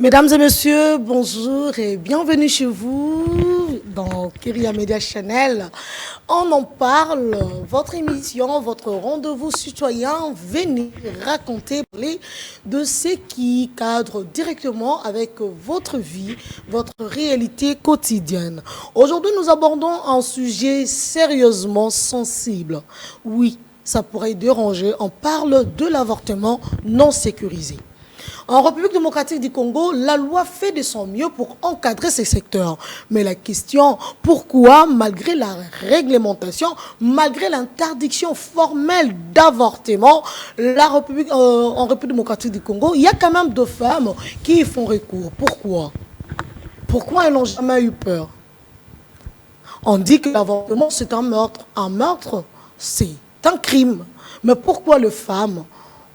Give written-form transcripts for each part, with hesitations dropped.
Mesdames et messieurs, bonjour et bienvenue chez vous dans Kyria Media Channel. On en parle, votre émission, votre rendez-vous citoyen, venez raconter, parler de ce qui cadre directement avec votre vie, votre réalité quotidienne. Aujourd'hui, nous abordons un sujet sérieusement sensible. Oui, ça pourrait déranger, on parle de l'avortement non sécurisé. En République démocratique du Congo, la loi fait de son mieux pour encadrer ces secteurs. Mais la question, pourquoi, malgré la réglementation, malgré l'interdiction formelle d'avortement, en République démocratique du Congo, il y a quand même deux femmes qui y font recours. Pourquoi? Pourquoi elles n'ont jamais eu peur? On dit que l'avortement, c'est un meurtre. Un meurtre, c'est un crime. Mais pourquoi les femmes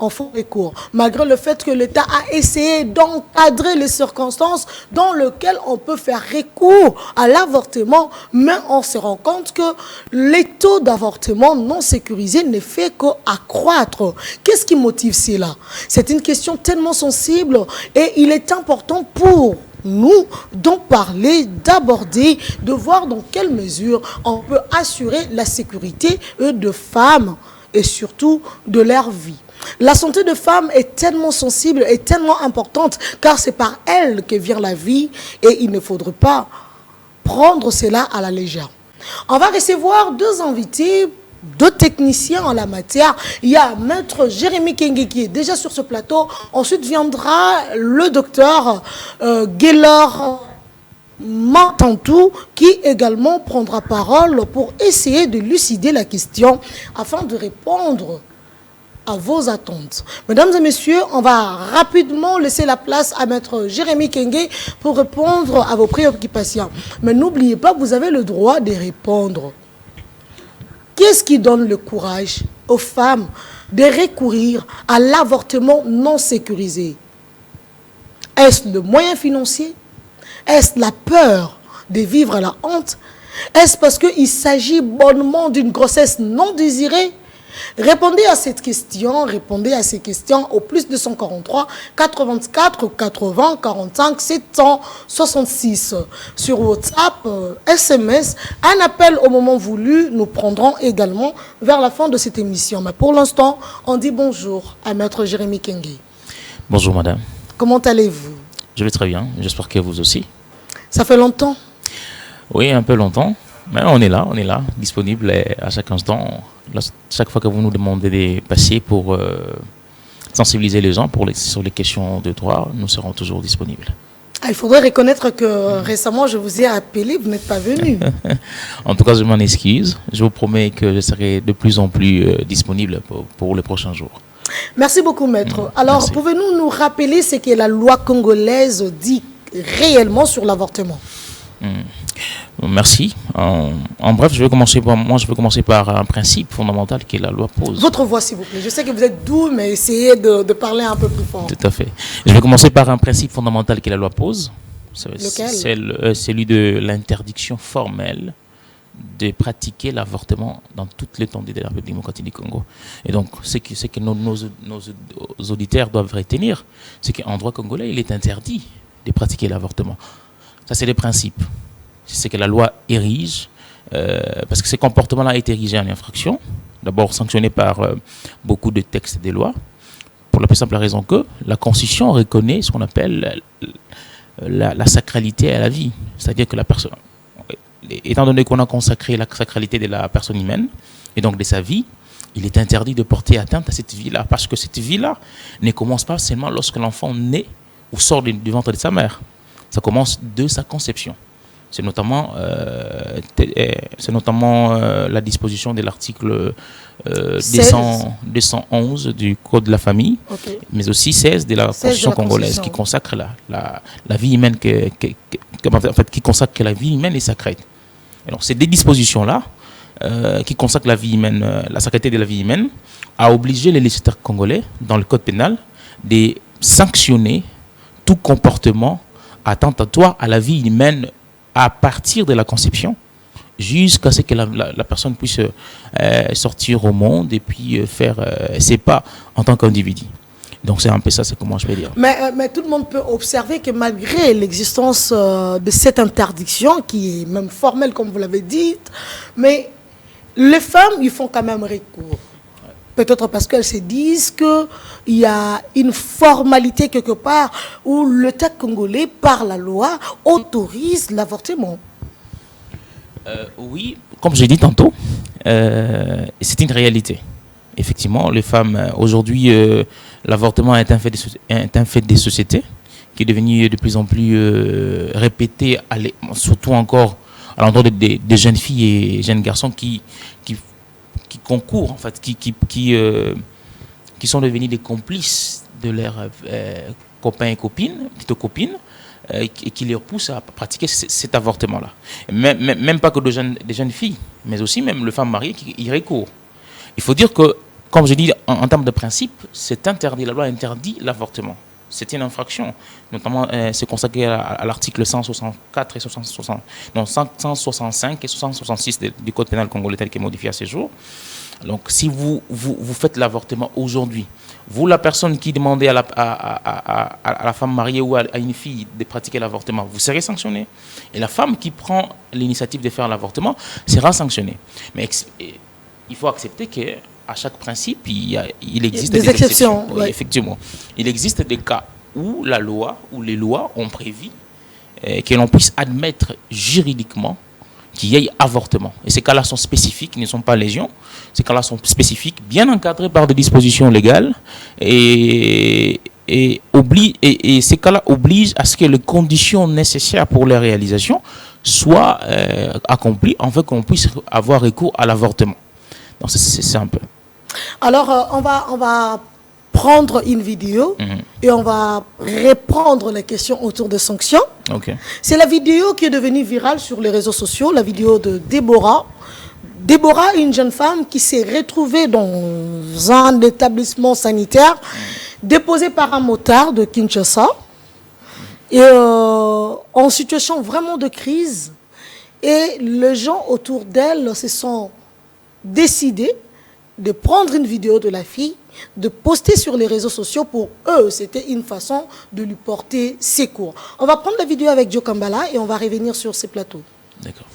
en font recours, malgré le fait que l'État a essayé d'encadrer les circonstances dans lesquelles on peut faire recours à l'avortement, mais on se rend compte que les taux d'avortement non sécurisés ne fait qu'accroître. Qu'est-ce qui motive cela? C'est une question tellement sensible et il est important pour nous d'en parler, d'aborder, de voir dans quelle mesure on peut assurer la sécurité de femmes et surtout de leur vie. La santé de femmes est tellement sensible et tellement importante car c'est par elle que vient la vie et il ne faudrait pas prendre cela à la légère. On va recevoir deux invités, deux techniciens en la matière. Il y a Maître Jérémy Kenge qui est déjà sur ce plateau. Ensuite viendra le docteur Gaylor Mantantou qui également prendra parole pour essayer de lucider la question afin de répondre à vos attentes. Mesdames et messieurs, on va rapidement laisser la place à Maître Jérémy Kenge pour répondre à vos préoccupations. Mais n'oubliez pas, vous avez le droit de répondre. Qu'est-ce qui donne le courage aux femmes de recourir à l'avortement non sécurisé? Est-ce le moyen financier? Est-ce la peur de vivre à la honte? Est-ce parce qu'il s'agit bonnement d'une grossesse non désirée? Répondez à cette question, répondez à ces questions au plus 243 84 80 45 766 sur WhatsApp, SMS, un appel au moment voulu. Nous prendrons également vers la fin de cette émission. Mais pour l'instant, on dit bonjour à Maître Jérémy Kenge. Bonjour madame. Comment allez-vous? Je vais très bien, j'espère que vous aussi. Ça fait longtemps? Oui, un peu longtemps, mais on est là, disponible à chaque instant. Chaque fois que vous nous demandez de passer pour sensibiliser les gens sur les questions de droit, nous serons toujours disponibles. Il faudrait reconnaître que récemment, je vous ai appelé, vous n'êtes pas venu. En tout cas, je m'en excuse. Je vous promets que je serai de plus en plus disponible pour les prochains jours. Merci beaucoup, maître. Alors, pouvez-vous nous rappeler ce que la loi congolaise dit réellement sur l'avortement? Merci. En bref, je vais commencer par un principe fondamental que la loi pose. Votre voix, s'il vous plaît. Je sais que vous êtes doux, mais essayez de parler un peu plus fort. Tout à fait. Je vais commencer par un principe fondamental que la loi pose. Lequel? C'est celui de l'interdiction formelle de pratiquer l'avortement dans toute l'étendue de la République démocratique du Congo. Et donc, ce que nos auditeurs doivent retenir, c'est qu'en droit congolais, il est interdit de pratiquer l'avortement. Ça, c'est le principe. C'est que la loi érige, parce que ce comportement-là a été érigé en infraction, d'abord sanctionné par beaucoup de textes et des lois, pour la plus simple raison que la Constitution reconnaît ce qu'on appelle la sacralité à la vie. C'est-à-dire que la personne, étant donné qu'on a consacré la sacralité de la personne humaine, et donc de sa vie, il est interdit de porter atteinte à cette vie-là, parce que cette vie-là ne commence pas seulement lorsque l'enfant naît ou sort du ventre de sa mère. Ça commence de sa conception. C'est notamment la disposition de l'article 211 du Code de la famille, mais aussi 16 de la Constitution congolaise qui consacre la vie humaine, qui consacre que la vie humaine est sacrée. Et donc, ces deux dispositions-là qui consacrent la vie humaine, la sacralité de la vie humaine, a obligé les législateurs congolais, dans le Code pénal, de sanctionner tout comportement attentatoire à la vie humaine à partir de la conception jusqu'à ce que la personne puisse sortir au monde et puis faire ses pas en tant qu'individu. Donc c'est un peu ça, c'est comment je peux dire. Mais tout le monde peut observer que malgré l'existence de cette interdiction, qui est même formelle comme vous l'avez dit, mais les femmes, ils font quand même recours. Peut-être parce qu'elles se disent qu'il y a une formalité quelque part où l'État congolais, par la loi, autorise l'avortement. Oui, comme j'ai dit tantôt, c'est une réalité. Effectivement, les femmes, aujourd'hui, l'avortement est un fait des sociétés qui est devenu de plus en plus répété, surtout encore à l'endroit des jeunes filles et jeunes garçons qui concourent, en fait, qui sont devenus des complices de leurs copains et copines, plutôt copines, et qui les poussent à pratiquer cet avortement-là. Même pas que des jeunes filles, mais aussi même les femmes mariées qui y recourent. Il faut dire que, comme je dis, en termes de principe, c'est interdit. La loi interdit l'avortement. C'est une infraction. Notamment, c'est consacré à l'article 164 et 165 et 166 du Code pénal congolais tel qu'il est modifié à ce jour. Donc, si vous faites l'avortement aujourd'hui, vous, la personne qui demandez à la femme mariée ou à une fille de pratiquer l'avortement, vous serez sanctionné. Et la femme qui prend l'initiative de faire l'avortement sera sanctionnée. Mais il faut accepter qu'à chaque principe, il existe des exceptions. Oui, effectivement. Il existe des cas où la loi, où les lois ont prévu que l'on puisse admettre juridiquement qu'il y ait avortement. Et ces cas-là sont spécifiques, ils ne sont pas légion. Ces cas-là sont spécifiques, bien encadrés par des dispositions légales. Et ces cas-là obligent à ce que les conditions nécessaires pour leur réalisation soient accomplies, afin qu'on puisse avoir recours à l'avortement. Donc c'est un peu. Alors, on va prendre une vidéo et on va reprendre les questions autour des sanctions. Okay. C'est la vidéo qui est devenue virale sur les réseaux sociaux, la vidéo de Déborah. Déborah, une jeune femme qui s'est retrouvée dans un établissement sanitaire déposé par un motard de Kinshasa et en situation vraiment de crise. Et les gens autour d'elle se sont décidés de prendre une vidéo de la fille, de poster sur les réseaux sociaux. Pour eux, c'était une façon de lui porter secours. On va prendre la vidéo avec Joe Kambala et on va revenir sur ces plateaux. D'accord.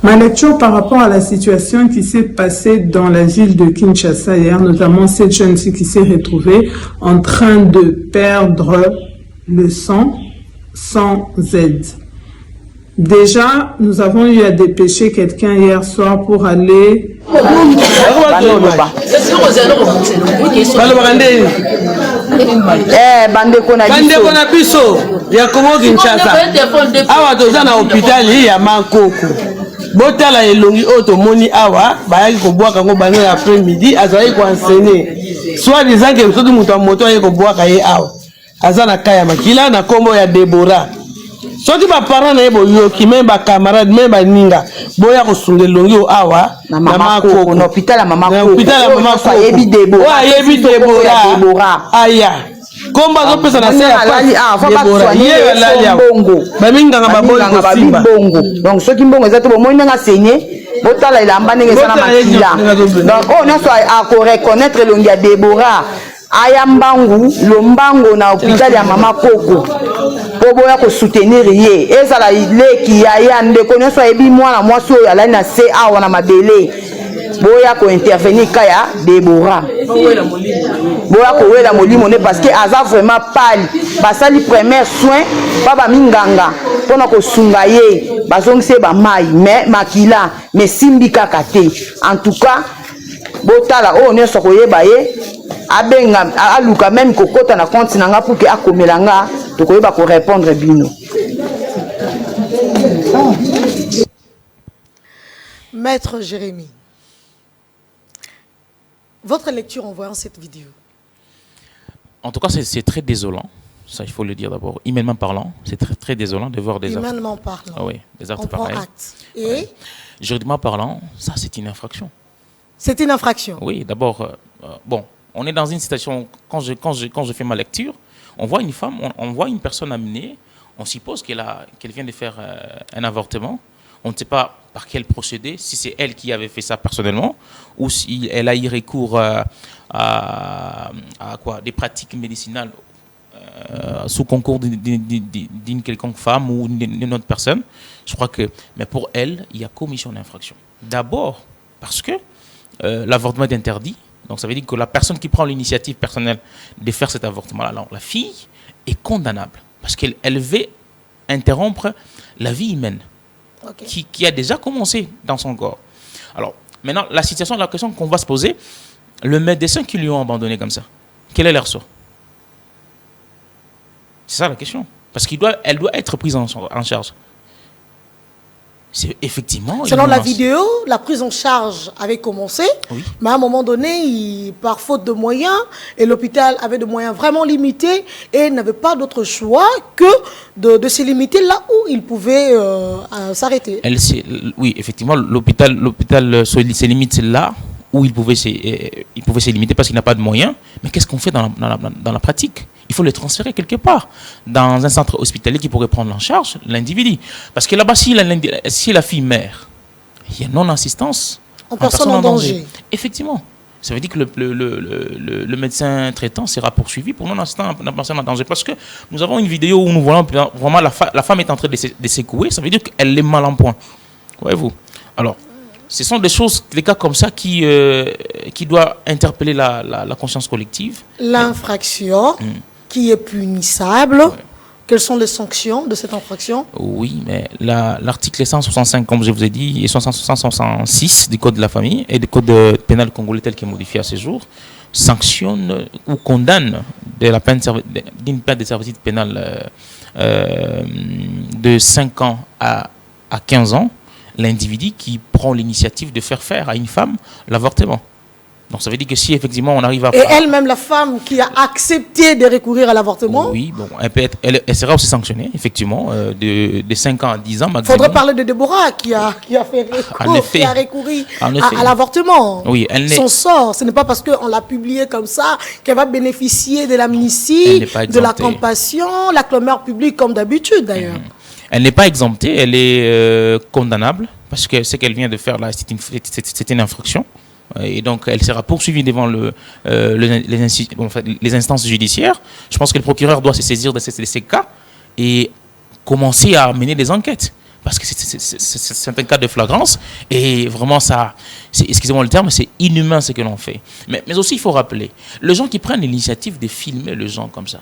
Ma lecture par rapport à la situation qui s'est passée dans la ville de Kinshasa hier, notamment cette jeune fille qui s'est retrouvée en train de perdre le sang sans aide. Déjà, nous avons eu à dépêcher quelqu'un hier soir pour aller... bandeko na biso ya Kongo Kinshasa awa toza na hôpital ya Makoko botala elongi oyo tomoni awa bayaki kobwaka ngo bano ya après midi azali ko enseigner soit disant que soki moto ya moto aye kobwaka ye awa aza na kaya makila na kombo ya Deborah. Soki ba parents na ye boyoki même ba camarade même ba ninga boya kosunga elongi o awa na Makoko na hôpital ya Mama Koko. Hôpital ya Mama Koko. Yebi Deborah. Wa yebi Deborah. Aya. Komba zo pesa na se ya Deborah. Ye alali ya bongo. Ba minganga ba boy ko simba. Donc soki mbongo ezato bo moyi nga saigner botala ilamba ndenge sana makila. Donc on a soit à reconnaître elongi ya Deborah. Aya mbangu lombango na hôpital ya Mama Koko. Boboya ko soutenir ye ezala leki ya ya ndeko nyonso ebi mwana mwasi oyo alali na se awa na mabele boya ko intervenir kaya Deborah boya ko wela molimo ne parce que aza vraiment pali basali premier soin baba minganga pona ko sunga ye bazongise ba mai mais makila mais simbi kaka te en tout cas botala o nyonso ko yeba ye abenga aluka même kokota na compte nanga pour que akomelanga to koyeba ko répondre bino. Maître Jérémy, votre lecture en voyant cette vidéo? En tout cas, c'est très désolant. Ça, il faut le dire d'abord. Humainement parlant, c'est très, très désolant de voir des actes. Humainement parlant. Ah oui, des actes on pareils. prend acte. Et ouais. Juridiquement parlant, ça, c'est une infraction. C'est une infraction. Oui, d'abord, bon, on est dans une situation, quand je fais ma lecture, on voit une femme, on voit une personne amenée, on suppose qu'elle vient de faire un avortement, on ne sait pas par quel procédé, si c'est elle qui avait fait ça personnellement, ou si elle a eu recours à quoi, des pratiques médicinales sous concours d'une quelconque femme ou d'une autre personne. Je crois que, mais pour elle, il y a commission d'infraction. D'abord, parce que l'avortement est interdit. Donc ça veut dire que la personne qui prend l'initiative personnelle de faire cet avortement-là, la fille, est condamnable. Parce qu'elle veut interrompre la vie humaine qui a déjà commencé dans son corps. Alors, maintenant, la question qu'on va se poser, le médecin qui lui ont abandonné comme ça, quel est leur sort? C'est ça la question. Parce qu'elle doit être prise en charge. C'est effectivement... Selon la vidéo, la prise en charge avait commencé, mais à un moment donné, par faute de moyens, et l'hôpital avait des moyens vraiment limités et n'avait pas d'autre choix que de se limiter là où il pouvait s'arrêter. Oui, effectivement, l'hôpital se limite là où il pouvait se limiter parce qu'il n'a pas de moyens. Mais qu'est-ce qu'on fait dans la pratique? Il faut le transférer quelque part, dans un centre hospitalier qui pourrait prendre en charge l'individu. Parce que là-bas, si la fille meurt, il y a non-assistance en personne en danger. Effectivement. Ça veut dire que le médecin traitant sera poursuivi pour non-assistance en personne en danger. Parce que nous avons une vidéo où nous voyons vraiment la femme est en train de secouer. Ça veut dire qu'elle est mal en point. Voyez-vous? Alors, ce sont des cas comme ça qui doivent interpeller la conscience collective. L'infraction qui est punissable. Ouais. Quelles sont les sanctions de cette infraction? Oui, mais l'article 165, comme je vous ai dit, et 166 du Code de la famille et du Code pénal congolais tel qu'il est modifié à ce jour, sanctionne ou condamne d'une peine de servitude pénale de 5 ans à 15 ans l'individu qui prend l'initiative de faire à une femme l'avortement. Donc ça veut dire que si effectivement on arrive à... Et elle-même, la femme qui a accepté de recourir à l'avortement? Oui, bon, elle sera aussi sanctionnée, effectivement, de 5 ans à 10 ans. Il faudrait parler de Déborah qui a fait recours, qui a recouru à l'avortement. Oui, son sort, ce n'est pas parce qu'on l'a publié comme ça qu'elle va bénéficier de l'amnistie, de la compassion, la clameur publique comme d'habitude d'ailleurs. Elle n'est pas exemptée, elle est condamnable parce que ce qu'elle vient de faire là, c'est une infraction. Et donc, elle sera poursuivie devant les instances judiciaires. Je pense que le procureur doit se saisir de ces cas et commencer à mener des enquêtes. Parce que c'est un cas de flagrance. Et vraiment, excusez-moi le terme, c'est inhumain ce que l'on fait. Mais aussi, il faut rappeler, les gens qui prennent l'initiative de filmer les gens comme ça,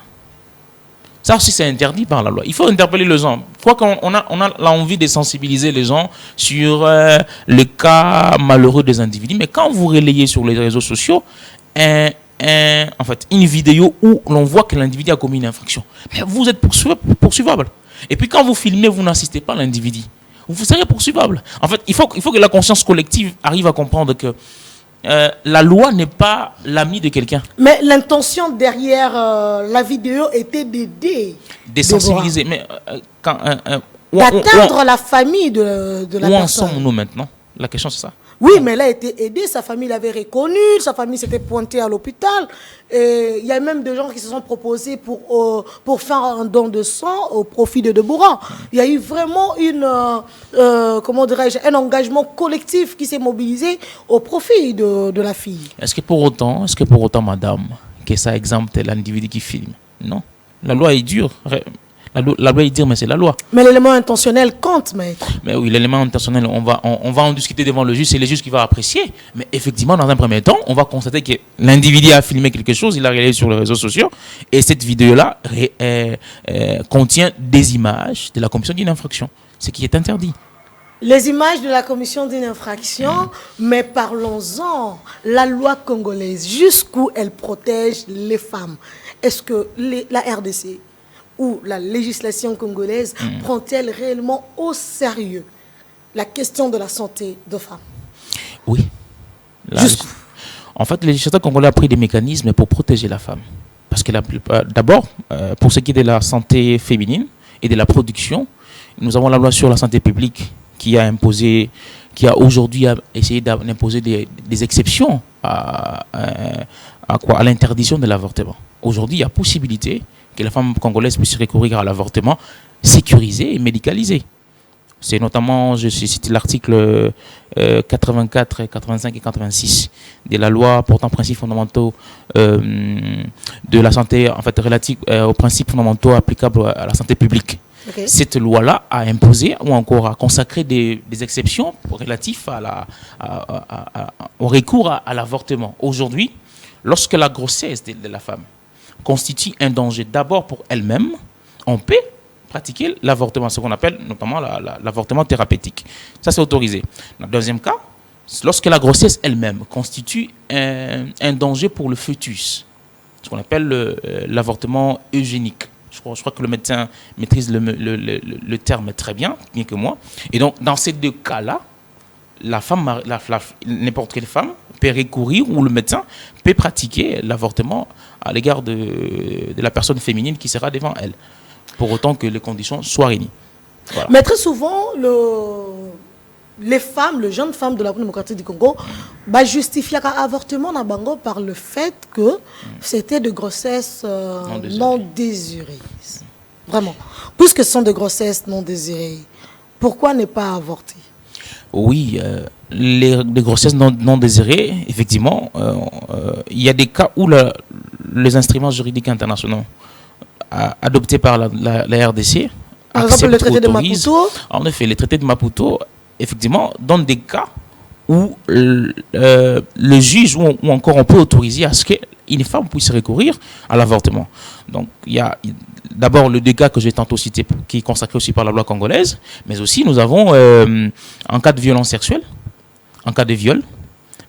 ça aussi, c'est interdit par la loi. Il faut interpeller les gens. Quoi qu'on a l'envie de sensibiliser les gens sur le cas malheureux des individus. Mais quand vous relayez sur les réseaux sociaux en fait, une vidéo où l'on voit que l'individu a commis une infraction, mais vous êtes poursuivable. Et puis quand vous filmez, vous n'assistez pas à l'individu. Vous serez poursuivable. En fait, il faut que la conscience collective arrive à comprendre que la loi n'est pas l'ami de quelqu'un. Mais l'intention derrière la vidéo était d'aider. De sensibiliser. Mais d'atteindre la famille de la personne. Où en sommes-nous maintenant? La question, c'est ça. Oui, mais elle a été aidée, sa famille l'avait reconnu, sa famille s'était pointée à l'hôpital. Et il y a même des gens qui se sont proposés pour faire un don de sang au profit de Déborah. Il y a eu vraiment un engagement collectif qui s'est mobilisé au profit de la fille. Est-ce que pour autant, madame, que ça exempte l'individu qui filme? Non. La loi est dure. La loi est dure, mais c'est la loi. Mais l'élément intentionnel compte, maître. Mais oui, l'élément intentionnel, on va en discuter devant le juge, c'est le juge qui va apprécier. Mais effectivement, dans un premier temps, on va constater que l'individu a filmé quelque chose, il a réalisé sur les réseaux sociaux, et cette vidéo-là contient des images de la commission d'une infraction, ce qui est interdit. Les images de la commission d'une infraction, mais parlons-en, la loi congolaise, jusqu'où elle protège les femmes. Est-ce que la RDC ou la législation congolaise prend-elle réellement au sérieux la question de la santé de femmes? Oui. En fait, le législateur congolais a pris des mécanismes pour protéger la femme. Parce que d'abord, pour ce qui est de la santé féminine et de la production, nous avons la loi sur la santé publique qui a aujourd'hui essayé d'imposer des exceptions à l'interdiction de l'avortement. Aujourd'hui, il y a possibilité que la femme congolaise puisse recourir à l'avortement sécurisé et médicalisé. C'est notamment, je cite l'article 84, 85 et 86 de la loi portant principes fondamentaux de la santé, en fait, relatifs aux principes fondamentaux applicables à la santé publique. Okay. Cette loi-là a imposé ou encore a consacré des exceptions relatifs au recours à l'avortement. Aujourd'hui, lorsque la grossesse de la femme constitue un danger d'abord pour elle-même, on peut pratiquer l'avortement, ce qu'on appelle notamment l'avortement thérapeutique. Ça, c'est autorisé. Dans le deuxième cas, lorsque la grossesse elle-même constitue un danger pour le fœtus, ce qu'on appelle l'avortement eugénique. Je crois que le médecin maîtrise le terme très bien, mieux que moi. Et donc, dans ces deux cas-là, la femme, n'importe quelle femme peut recourir ou le médecin peut pratiquer l'avortement à l'égard de la personne féminine qui sera devant elle, pour autant que les conditions soient réunies. Voilà. Mais très souvent, les jeunes femmes de la République démocratique du Congo, justifient l'avortement dans Bango par le fait que c'était de grossesses non désirées. Vraiment. Puisque ce sont des grossesses non désirées, pourquoi ne pas avorter? Oui, les grossesses non désirées, effectivement, il y a des cas où les instruments juridiques internationaux adoptés par la RDC, par exemple le traité de Maputo. En effet, les traités de Maputo, effectivement, donnent des cas où le juge ou encore on peut autoriser à ce qu'une femme puisse recourir à l'avortement. Donc, il y a d'abord le cas que j'ai tantôt cité, qui est consacré aussi par la loi congolaise, mais aussi nous avons, en cas de violence sexuelle, en cas de viol,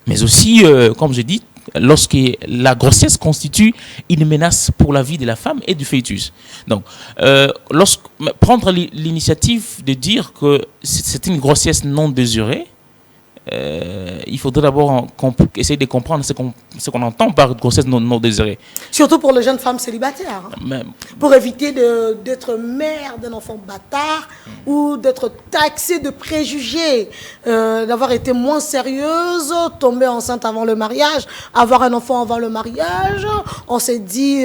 mais aussi, comme je dis, lorsque la grossesse constitue une menace pour la vie de la femme et du fœtus. Donc, prendre l'initiative de dire que c'est une grossesse non désirée, il faudrait d'abord essayer de comprendre ce qu'on entend par grossesse non désirée. Surtout pour les jeunes femmes célibataires. Pour éviter d'être mère d'un enfant bâtard ou d'être taxée de préjugés, d'avoir été moins sérieuse, tomber enceinte avant le mariage, avoir un enfant avant le mariage. On s'est dit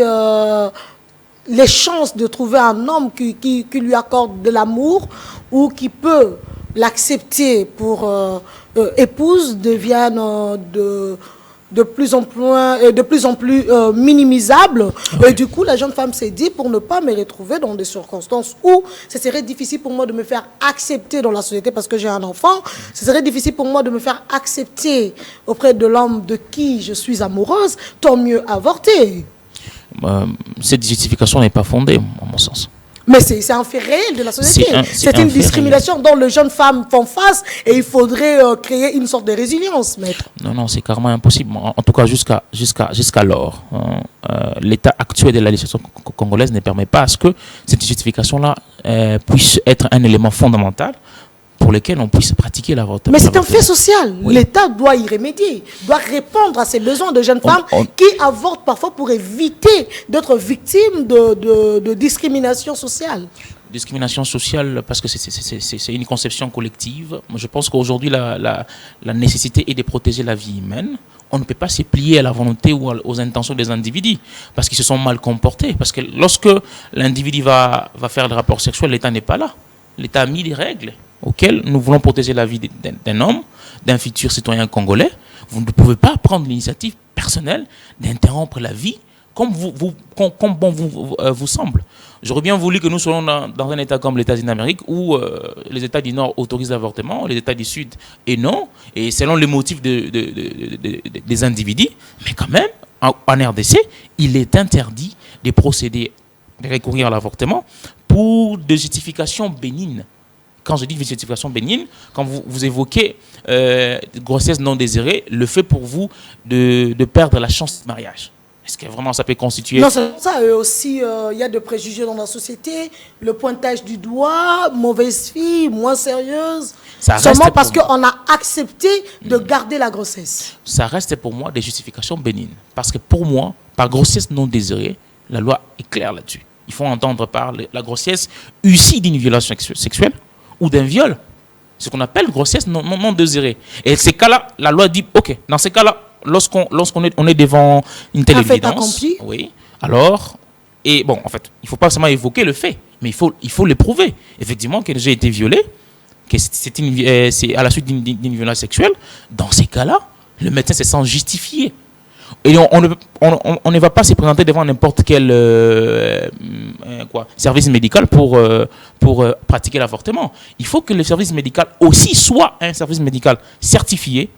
les chances de trouver un homme qui lui accorde de l'amour ou qui peut l'accepter pour épouse deviennent de plus en plus minimisables. Okay. Et du coup, la jeune femme s'est dit, pour ne pas me retrouver dans des circonstances où ce serait difficile pour moi de me faire accepter dans la société parce que j'ai un enfant, ce serait difficile pour moi de me faire accepter auprès de l'homme de qui je suis amoureuse, tant mieux avorter. Cette justification n'est pas fondée, à mon sens. Mais c'est un fait réel de la société. C'est une discrimination dont les jeunes femmes font face et il faudrait créer une sorte de résilience, maître. Non, c'est carrément impossible. En tout cas, jusqu'alors, l'état actuel de la législation congolaise ne permet pas à ce que cette justification-là puisse être un élément fondamental pour lesquels on puisse pratiquer l'avortement. Mais c'est un fait social. Oui. L'État doit y remédier, doit répondre à ces besoins de jeunes femmes qui avortent parfois pour éviter d'être victimes de discrimination sociale. Discrimination sociale, parce que c'est une conception collective. Je pense qu'aujourd'hui, la nécessité est de protéger la vie humaine. On ne peut pas se plier à la volonté ou aux intentions des individus parce qu'ils se sont mal comportés. Parce que lorsque l'individu va faire le rapport sexuel, l'État n'est pas là. L'État a mis des règles auxquelles nous voulons protéger la vie d'un homme, d'un futur citoyen congolais. Vous ne pouvez pas prendre l'initiative personnelle d'interrompre la vie comme bon vous semble. J'aurais bien voulu que nous soyons dans un État comme les États-Unis d'Amérique où les États du Nord autorisent l'avortement, les États du Sud et non, et selon les motifs des individus. Mais quand même, en RDC, il est interdit de procéder, de recourir à l'avortement pour des justifications bénignes. Quand je dis justification bénigne, quand vous évoquez grossesse non désirée, le fait pour vous de perdre la chance de mariage. Est-ce que vraiment ça peut constituer... Non, c'est ça. Aussi, il y a des préjugés dans la société, le pointage du doigt, mauvaise fille, moins sérieuse. Seulement parce qu'on a accepté de garder la grossesse. Ça reste pour moi des justifications bénignes. Parce que pour moi, par grossesse non désirée, la loi est claire là-dessus. Il faut entendre par la grossesse issue d'une violation sexuelle ou d'un viol, ce qu'on appelle grossesse non désirée. Et ces cas-là, la loi dit, ok, dans ces cas-là, lorsqu'on est devant une telle évidence, oui, alors, et bon, en fait, il ne faut pas seulement évoquer le fait, mais il faut le prouver. Effectivement, que j'ai été violée, que c'est à la suite d'une violence sexuelle, dans ces cas-là, le médecin se sent justifié. Et on ne va pas se présenter devant n'importe quel service médical pour pratiquer l'avortement. Il faut que le service médical aussi soit un service médical certifié,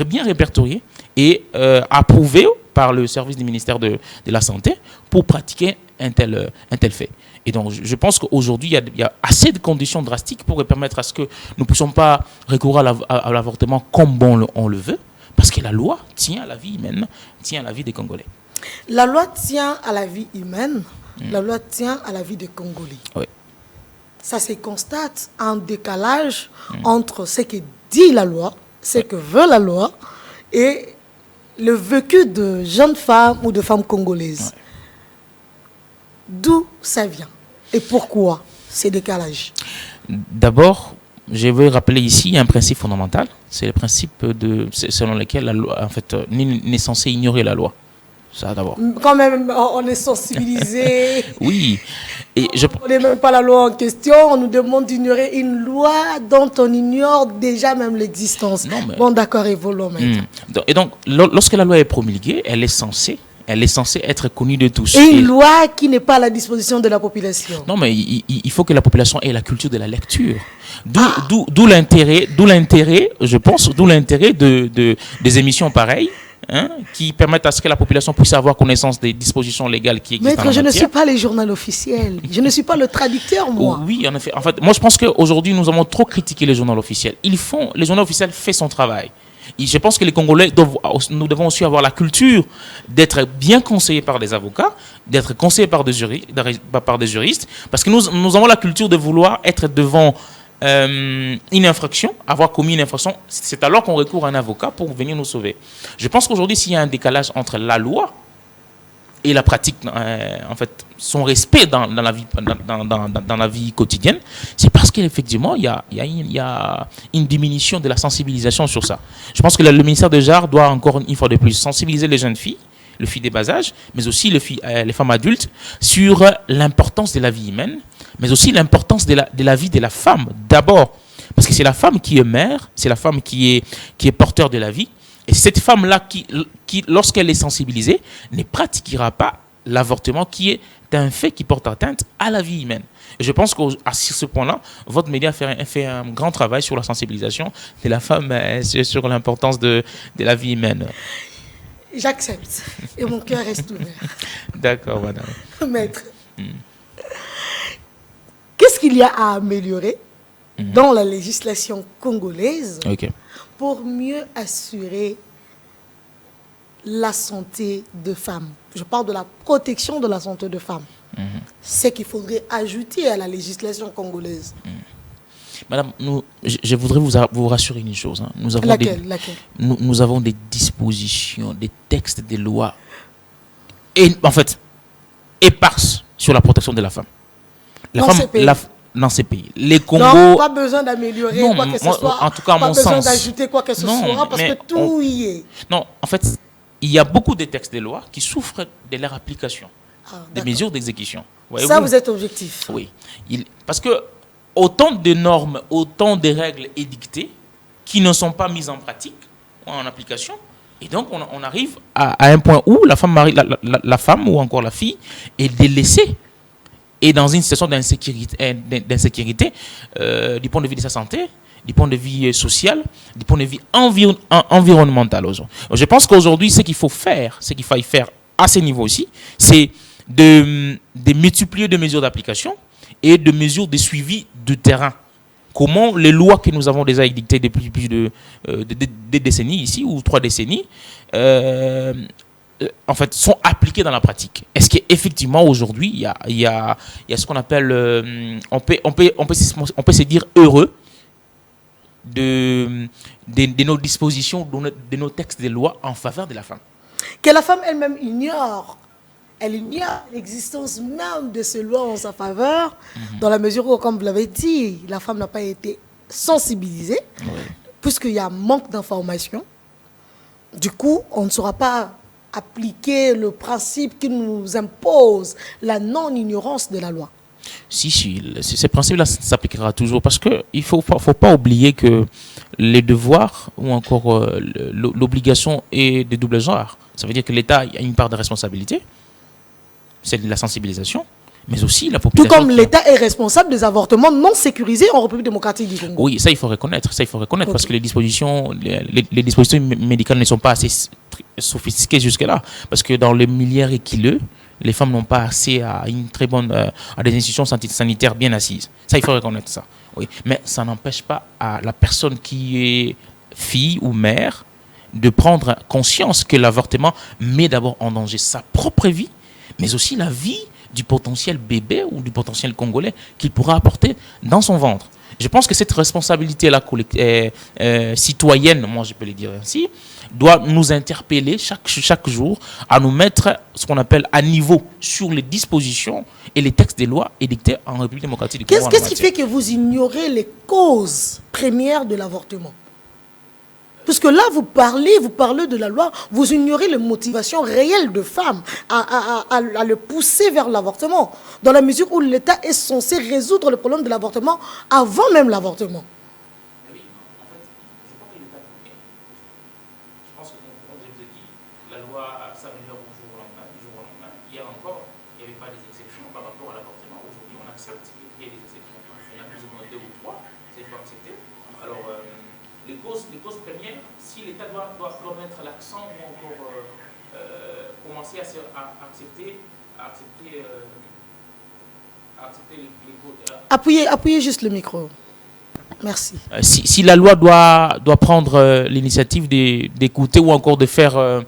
bien répertorié et approuvé par le service du ministère de la Santé pour pratiquer un tel fait. Et donc, je pense qu'aujourd'hui, il y a assez de conditions drastiques pour permettre à ce que nous ne puissions pas recourir à l'avortement comme on le veut, parce que la loi tient à la vie humaine, tient à la vie des Congolais. La loi tient à la vie humaine, la loi tient à la vie des Congolais. Oui. Ça se constate un décalage entre ce que dit la loi, ce que veut la loi, et le vécu de jeunes femmes ou de femmes congolaises. Ouais. D'où ça vient et pourquoi ces décalages? D'abord, je veux rappeler ici un principe fondamental, c'est le principe selon lequel la loi, en fait, n'est censé ignorer la loi. Ça d'abord. Quand même, on est sensibilisé. Oui. Et on n'est même pas la loi en question, on nous demande d'ignorer une loi dont on ignore déjà même l'existence. Bon, d'accord, évoluons maintenant. Et donc, lorsque la loi est promulguée, elle est censée être connue de tous. Et une loi qui n'est pas à la disposition de la population. Non, mais il faut que la population ait la culture de la lecture. D'où l'intérêt, je pense, des émissions pareilles, qui permettent à ce que la population puisse avoir connaissance des dispositions légales qui existent. Maître, je ne suis pas le journal officiel. Je ne suis pas le traducteur, moi. Oui, en effet. En fait, moi, je pense qu'aujourd'hui, nous avons trop critiqué les journaux officiels. Le journal officiel fait son travail. Et je pense que les Congolais, nous devons aussi avoir la culture d'être bien conseillés par des avocats, d'être conseillés par des juristes, parce que nous avons la culture de vouloir être devant une infraction, avoir commis une infraction. C'est alors qu'on recourt à un avocat pour venir nous sauver. Je pense qu'aujourd'hui, s'il y a un décalage entre la loi et la pratique, en fait, son respect dans la vie quotidienne, c'est parce qu'effectivement, il y a une diminution de la sensibilisation sur ça. Je pense que le ministère des Arts doit encore une fois de plus sensibiliser les jeunes filles, les filles des bas âge, mais aussi les femmes adultes, sur l'importance de la vie humaine, mais aussi l'importance de la vie de la femme, d'abord. Parce que c'est la femme qui est mère, c'est la femme qui est porteur de la vie. Et c'est cette femme-là qui, lorsqu'elle est sensibilisée, ne pratiquera pas l'avortement, qui est un fait qui porte atteinte à la vie humaine. Et je pense qu'à ce point-là, votre média fait un grand travail sur la sensibilisation de la femme, sur l'importance de la vie humaine. J'accepte. Et mon cœur reste ouvert. D'accord, madame. Maître, qu'est-ce qu'il y a à améliorer dans la législation congolaise pour mieux assurer la santé de femmes? Je parle de la protection de la santé de femmes. C'est qu'il faudrait ajouter à la législation congolaise. Madame, je voudrais vous rassurer une chose. Nous avons laquelle? Nous avons des dispositions, des textes, des lois, éparses sur la protection de la femme. Dans ces pays. Les Congo... Donc, pas besoin d'améliorer quoi que ce soit. En tout cas, à mon sens. Pas besoin d'ajouter quoi que ce soit, parce que tout y est. Non, en fait, il y a beaucoup de textes de loi qui souffrent de leur application, des mesures d'exécution. Ça, vous êtes objectif. Oui. Parce que autant de normes, autant de règles édictées qui ne sont pas mises en pratique ou en application. Et donc, on arrive à un point où la femme ou encore la fille est délaissée et dans une situation d'insécurité du point de vue de sa santé, du point de vue social, du point de vue environnemental. Je pense qu'aujourd'hui, ce qu'il faille faire à ce niveau aussi, c'est de multiplier de mesures d'application et de mesures de suivi du terrain. Comment les lois que nous avons déjà édictées depuis plus de 2 décennies ici, ou 3 décennies, en fait, sont appliquées dans la pratique. Est-ce qu'effectivement, aujourd'hui, il y a ce qu'on appelle... on peut se dire heureux de nos dispositions, de nos textes de loi en faveur de la femme. Que la femme elle-même ignore. Elle ignore l'existence même de ces lois en sa faveur, dans la mesure où, comme vous l'avez dit, la femme n'a pas été sensibilisée, puisqu'il y a un manque d'information. Du coup, on ne saura pas appliquer le principe qui nous impose la non-ignorance de la loi. Si, ces principes-là s'appliquera toujours parce qu'il ne faut pas oublier que les devoirs ou encore l'obligation est de double genre. Ça veut dire que l'État a une part de responsabilité, c'est de la sensibilisation, mais aussi la population. Tout comme l'État est responsable des avortements non sécurisés en République démocratique du Congo. Oui, ça il faut reconnaître, okay. Parce que les dispositions médicales ne sont pas assez sophistiquées jusque-là. Parce que dans les milieux équileux, les femmes n'ont pas accès à une très bonne, à des institutions sanitaires bien assises. Ça il faut reconnaître ça. Oui, mais ça n'empêche pas à la personne qui est fille ou mère de prendre conscience que l'avortement met d'abord en danger sa propre vie, mais aussi la vie du potentiel bébé ou du potentiel congolais qu'il pourra apporter dans son ventre. Je pense que cette responsabilité-là citoyenne, moi je peux le dire ainsi, doit nous interpeller chaque jour à nous mettre ce qu'on appelle à niveau sur les dispositions et les textes des lois édictés en République démocratique du Congo. Qu'est-ce qui fait que vous ignorez les causes premières de l'avortement? Parce que là, vous parlez de la loi, vous ignorez les motivations réelles de femmes à le pousser vers l'avortement, dans la mesure où l'État est censé résoudre le problème de l'avortement avant même l'avortement. Oui, en fait, je pense que l'État connaît. Je pense que, comme je vous ai dit, la loi s'améliore du jour au lendemain. Hier encore, il n'y avait pas des exceptions par rapport à l'avortement. Aujourd'hui, on accepte qu'il y ait des exceptions. Il y en a plus ou moins 2 ou 3, c'est pas accepté. Alors, les causes premières, si l'État doit mettre l'accent ou encore commencer à accepter les causes. Appuyez juste le micro. Merci. Si la loi doit prendre l'initiative d'écouter ou encore de faire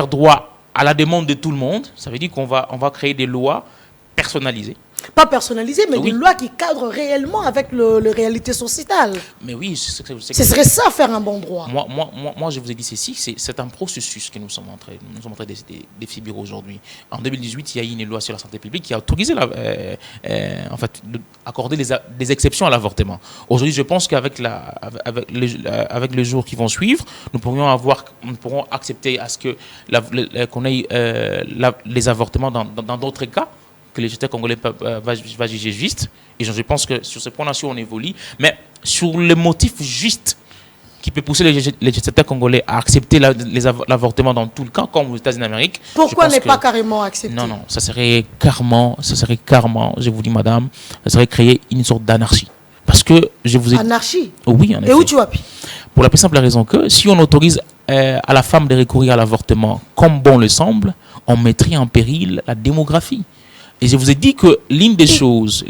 droit à la demande de tout le monde, ça veut dire qu'on va créer des lois personnalisées. Pas personnalisées, mais oui. Des lois qui cadrent réellement avec les réalités sociétales. Mais oui, ce serait ça, faire un bon droit. Moi, je vous ai dit ceci, c'est un processus que nous sommes en train de fibrer aujourd'hui. En 2018, il y a eu une loi sur la santé publique qui a autorisé accorder des exceptions à l'avortement. Aujourd'hui, je pense qu'avec avec les jours qui vont suivre, nous pourrons accepter à ce qu'on ait les avortements dans d'autres cas que les législateur congolais va juger juste. Et je pense que sur ce point-là, on évolue. Mais sur le motif juste qui peut pousser les législateurs congolais à accepter l'avortement dans tout le cas, comme aux États-Unis d'Amérique. Pourquoi n'est pas carrément accepté? Non, ça serait carrément, je vous dis madame, ça serait créer une sorte d'anarchie. Parce que je vous ai... Anarchie? Oui, en effet. Et où tu appuies? Pour la plus simple raison que si on autorise à la femme de recourir à l'avortement comme bon le semble, on mettrait en péril la démographie. Et je vous ai dit que l'une des choses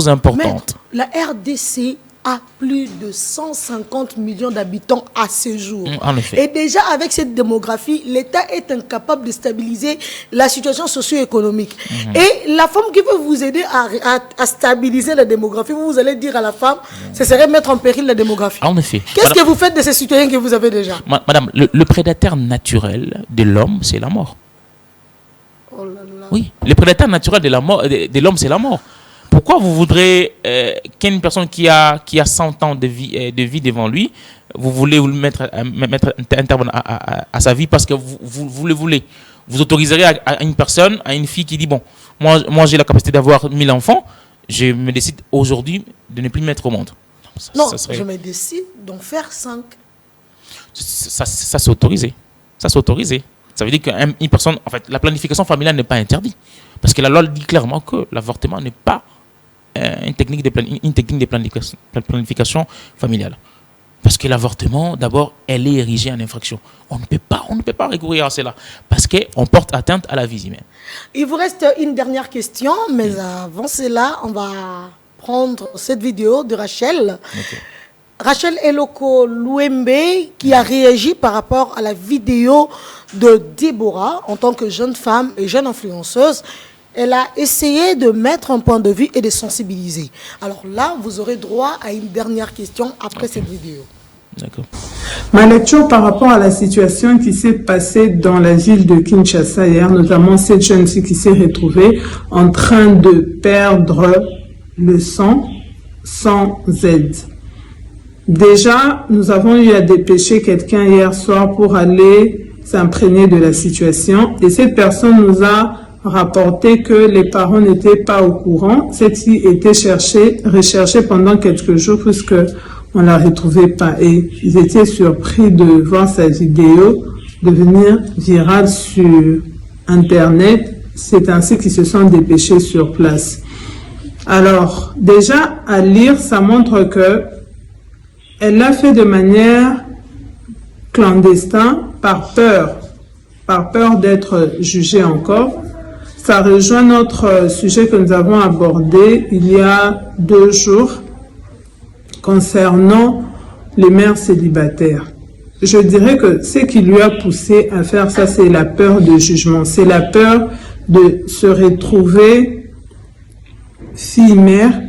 importantes... La RDC a plus de 150 millions d'habitants à ce jour. En effet. Et déjà, avec cette démographie, l'État est incapable de stabiliser la situation socio-économique. Et la femme qui veut vous aider à stabiliser la démographie, vous allez dire à la femme, ce serait mettre en péril la démographie. En effet. Qu'est-ce que vous faites de ces citoyens que vous avez déjà? Madame, le prédateur naturel de l'homme, c'est la mort. Oh là là. Oui, le prédateur naturel de l'homme, c'est la mort. Pourquoi vous voudrez qu'une personne qui a 100 ans de vie devant lui, vous voulez vous mettre un terme à sa vie parce que vous le voulez? Vous autoriserez à une personne, à une fille qui dit, bon, moi j'ai la capacité d'avoir 1000 enfants, je me décide aujourd'hui de ne plus mettre au monde. Je me décide d'en faire 5. Ça c'est autorisé. Ça c'est autorisé. Ça veut dire qu'une personne, en fait, la planification familiale n'est pas interdite. Parce que la loi dit clairement que l'avortement n'est pas une technique de planification familiale. Parce que l'avortement, d'abord, elle est érigée en infraction. On ne peut pas recourir à cela. Parce qu'on porte atteinte à la vie humaine. Il vous reste une dernière question, mais avant cela, on va prendre cette vidéo de Rachel. Okay. Rachel Eloko Louembe qui a réagi par rapport à la vidéo de Déborah en tant que jeune femme et jeune influenceuse. Elle a essayé de mettre un point de vue et de sensibiliser. Alors là, vous aurez droit à une dernière question après cette vidéo. D'accord. Ma lecture par rapport à la situation qui s'est passée dans la ville de Kinshasa hier, notamment cette jeune fille qui s'est retrouvée en train de perdre le sang sans aide. Déjà, nous avons eu à dépêcher quelqu'un hier soir pour aller s'imprégner de la situation et cette personne nous a rapporté que les parents n'étaient pas au courant. Cette fille était recherchée pendant quelques jours puisque on la retrouvait pas. Et ils étaient surpris de voir sa vidéo devenir virale sur Internet. C'est ainsi qu'ils se sont dépêchés sur place. Alors, déjà, à lire, ça montre que elle l'a fait de manière clandestine par peur d'être jugée encore. Ça rejoint notre sujet que nous avons abordé il y a 2 jours concernant les mères célibataires. Je dirais que ce qui lui a poussé à faire ça, c'est la peur de jugement. C'est la peur de se retrouver fille-mère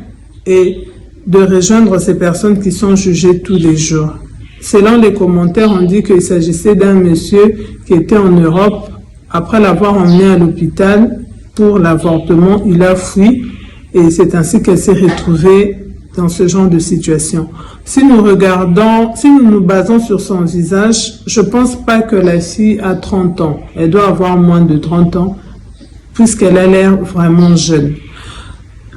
et de rejoindre ces personnes qui sont jugées tous les jours. Selon les commentaires, on dit qu'il s'agissait d'un monsieur qui était en Europe. Après l'avoir emmené à l'hôpital pour l'avortement, il a fui et c'est ainsi qu'elle s'est retrouvée dans ce genre de situation. Si nous nous basons sur son visage, je pense pas que la fille a 30 ans. Elle doit avoir moins de 30 ans puisqu'elle a l'air vraiment jeune.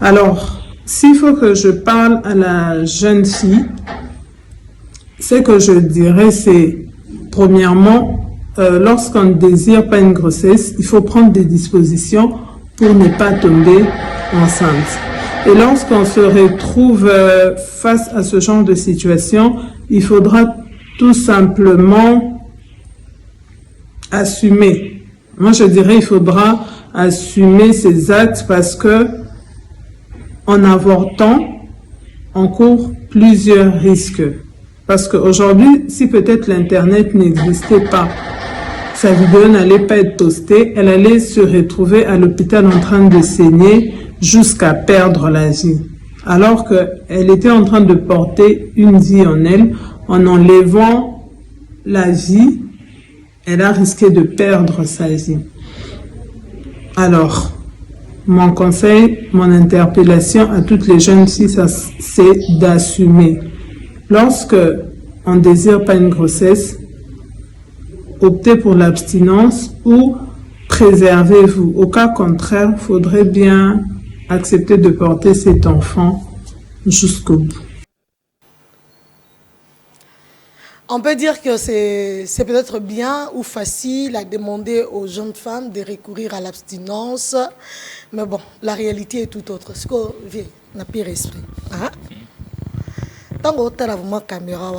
Alors, s'il faut que je parle à la jeune fille, ce que je dirais, c'est, premièrement, lorsqu'on ne désire pas une grossesse, il faut prendre des dispositions pour ne pas tomber enceinte. Et lorsqu'on se retrouve face à ce genre de situation, il faudra tout simplement assumer. Moi, je dirais, il faudra assumer ses actes parce que en avortant, on court plusieurs risques. Parce qu'aujourd'hui, si peut-être l'Internet n'existait pas, sa vidéo n'allait pas être postée, elle allait se retrouver à l'hôpital en train de saigner jusqu'à perdre la vie. Alors qu'elle était en train de porter une vie en elle, en enlevant la vie, elle a risqué de perdre sa vie. Alors, mon conseil, mon interpellation à toutes les jeunes filles, c'est d'assumer. Lorsque on ne désire pas une grossesse, optez pour l'abstinence ou préservez-vous. Au cas contraire, il faudrait bien accepter de porter cet enfant jusqu'au bout. On peut dire que c'est peut-être bien ou facile à demander aux jeunes femmes de recourir à l'abstinence, mais bon, la réalité est tout autre. Ce qu'on vit, n'a pire esprit. Tant que tu as vraiment caméra,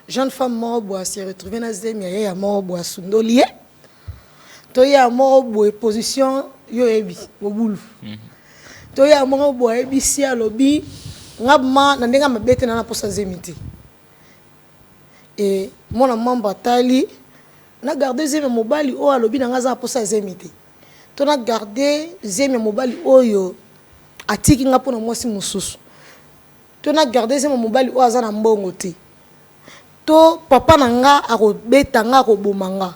jeune femme mort se retrouver dans des il y a mort sundolier. Tu y a mort position yo ebi au boulot. Tu y a mort ebi si à lobby, ngabma na ndenga mabete na posa zemiti. Et mon amant batali na gardé zeme mobali o alobi na ngaza posa zemiti. To na gardé zeme mobali oyo atiki nga pona mwasi mususu. To na gardé zeme mobali o azana mbongo te. To papa nanga akobeta nga akoboma nga.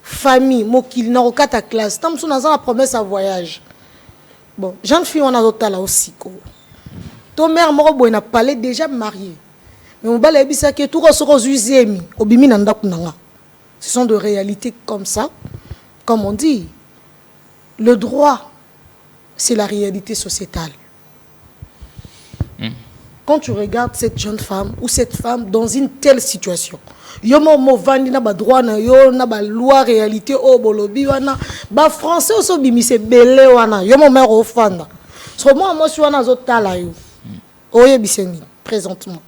Famille mokili na kokata classe tam so naza la promesse à voyage. Bon, jeune fille on a d'autres aussi ko. To mère moko boy na parlé déjà marié. Mais on bala ebisa ke tout ko zuzemi obimi na ndaku nanga. Ce sont de réalités comme ça. Comme on dit, le droit c'est la réalité sociétale. Quand tu regardes cette jeune femme ou cette femme dans une telle situation, yo mo vandi na ba droit na yo na ba loi réalité o bolobi wana ba français oso bimise belé wana yo mo mère ofanda. So moi si wana zotala yo. Oye biseni présentement.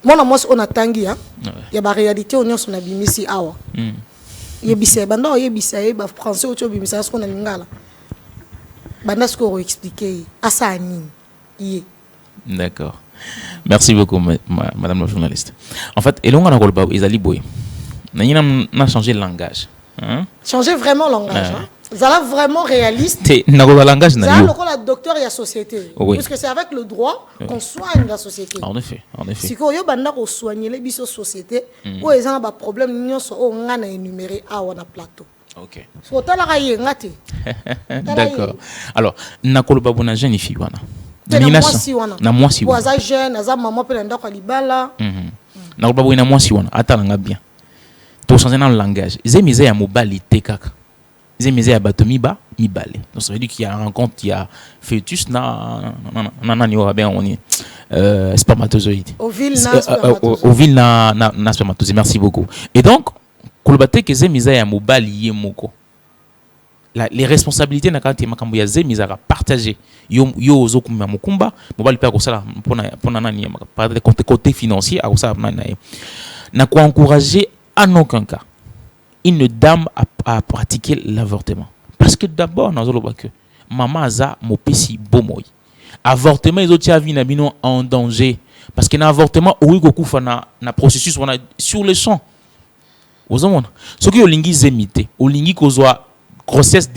Moi on atangi hein. Ya ba réalité on son abimisi awa. Ye bise banda ye bise ba français oso bimisa ce qu'on a lingala. Banda ce qu'on expliquer asa nini. Ye. D'accord. Merci beaucoup, madame la journaliste. En fait, et l'on a changé le langage. Changer vraiment le langage. Ça a vraiment réaliste. Langage ça a le docteur et la société. Oui. Parce que c'est avec le droit qu'on soigne la société. En effet. Si on a soigné les sociétés, où ils ont des problèmes, on a énuméré à un plateau. Ok. D'accord. Alors, nakoloba bona jeune fille wana. Na mwasi wana. Waza jeune, aza maman pe ndako kwa libala. Nakoloba bona mwasi wana, atalanga bien. To changer dans le langage. Zemize ya mobali te kaka. Zemize ya batomiba mibale. Donc ça veut dire qu'il y a un rencontre, il y a fœtus na spermatozoïde. Ovule na spermatozoïde. Merci beaucoup. Et donc kolobate que zemiza ya mobali ye moko. Les responsabilités na kati makambo ya zemiza ka partager. Yo ozokumba mokumba, mobali pe akosala pona nani par côté financier akosala nani. Na ko encourager en aucun cas une dame à pratiquer l'avortement. Parce que d'abord, nous avons que maman a mopesi bomoy. Avortement, ils ont tia vie en danger. Parce que l'avortement, oui, na processus sur le champ. Vous avez ce qui est lingi zemité, au lingi kozwa grossesse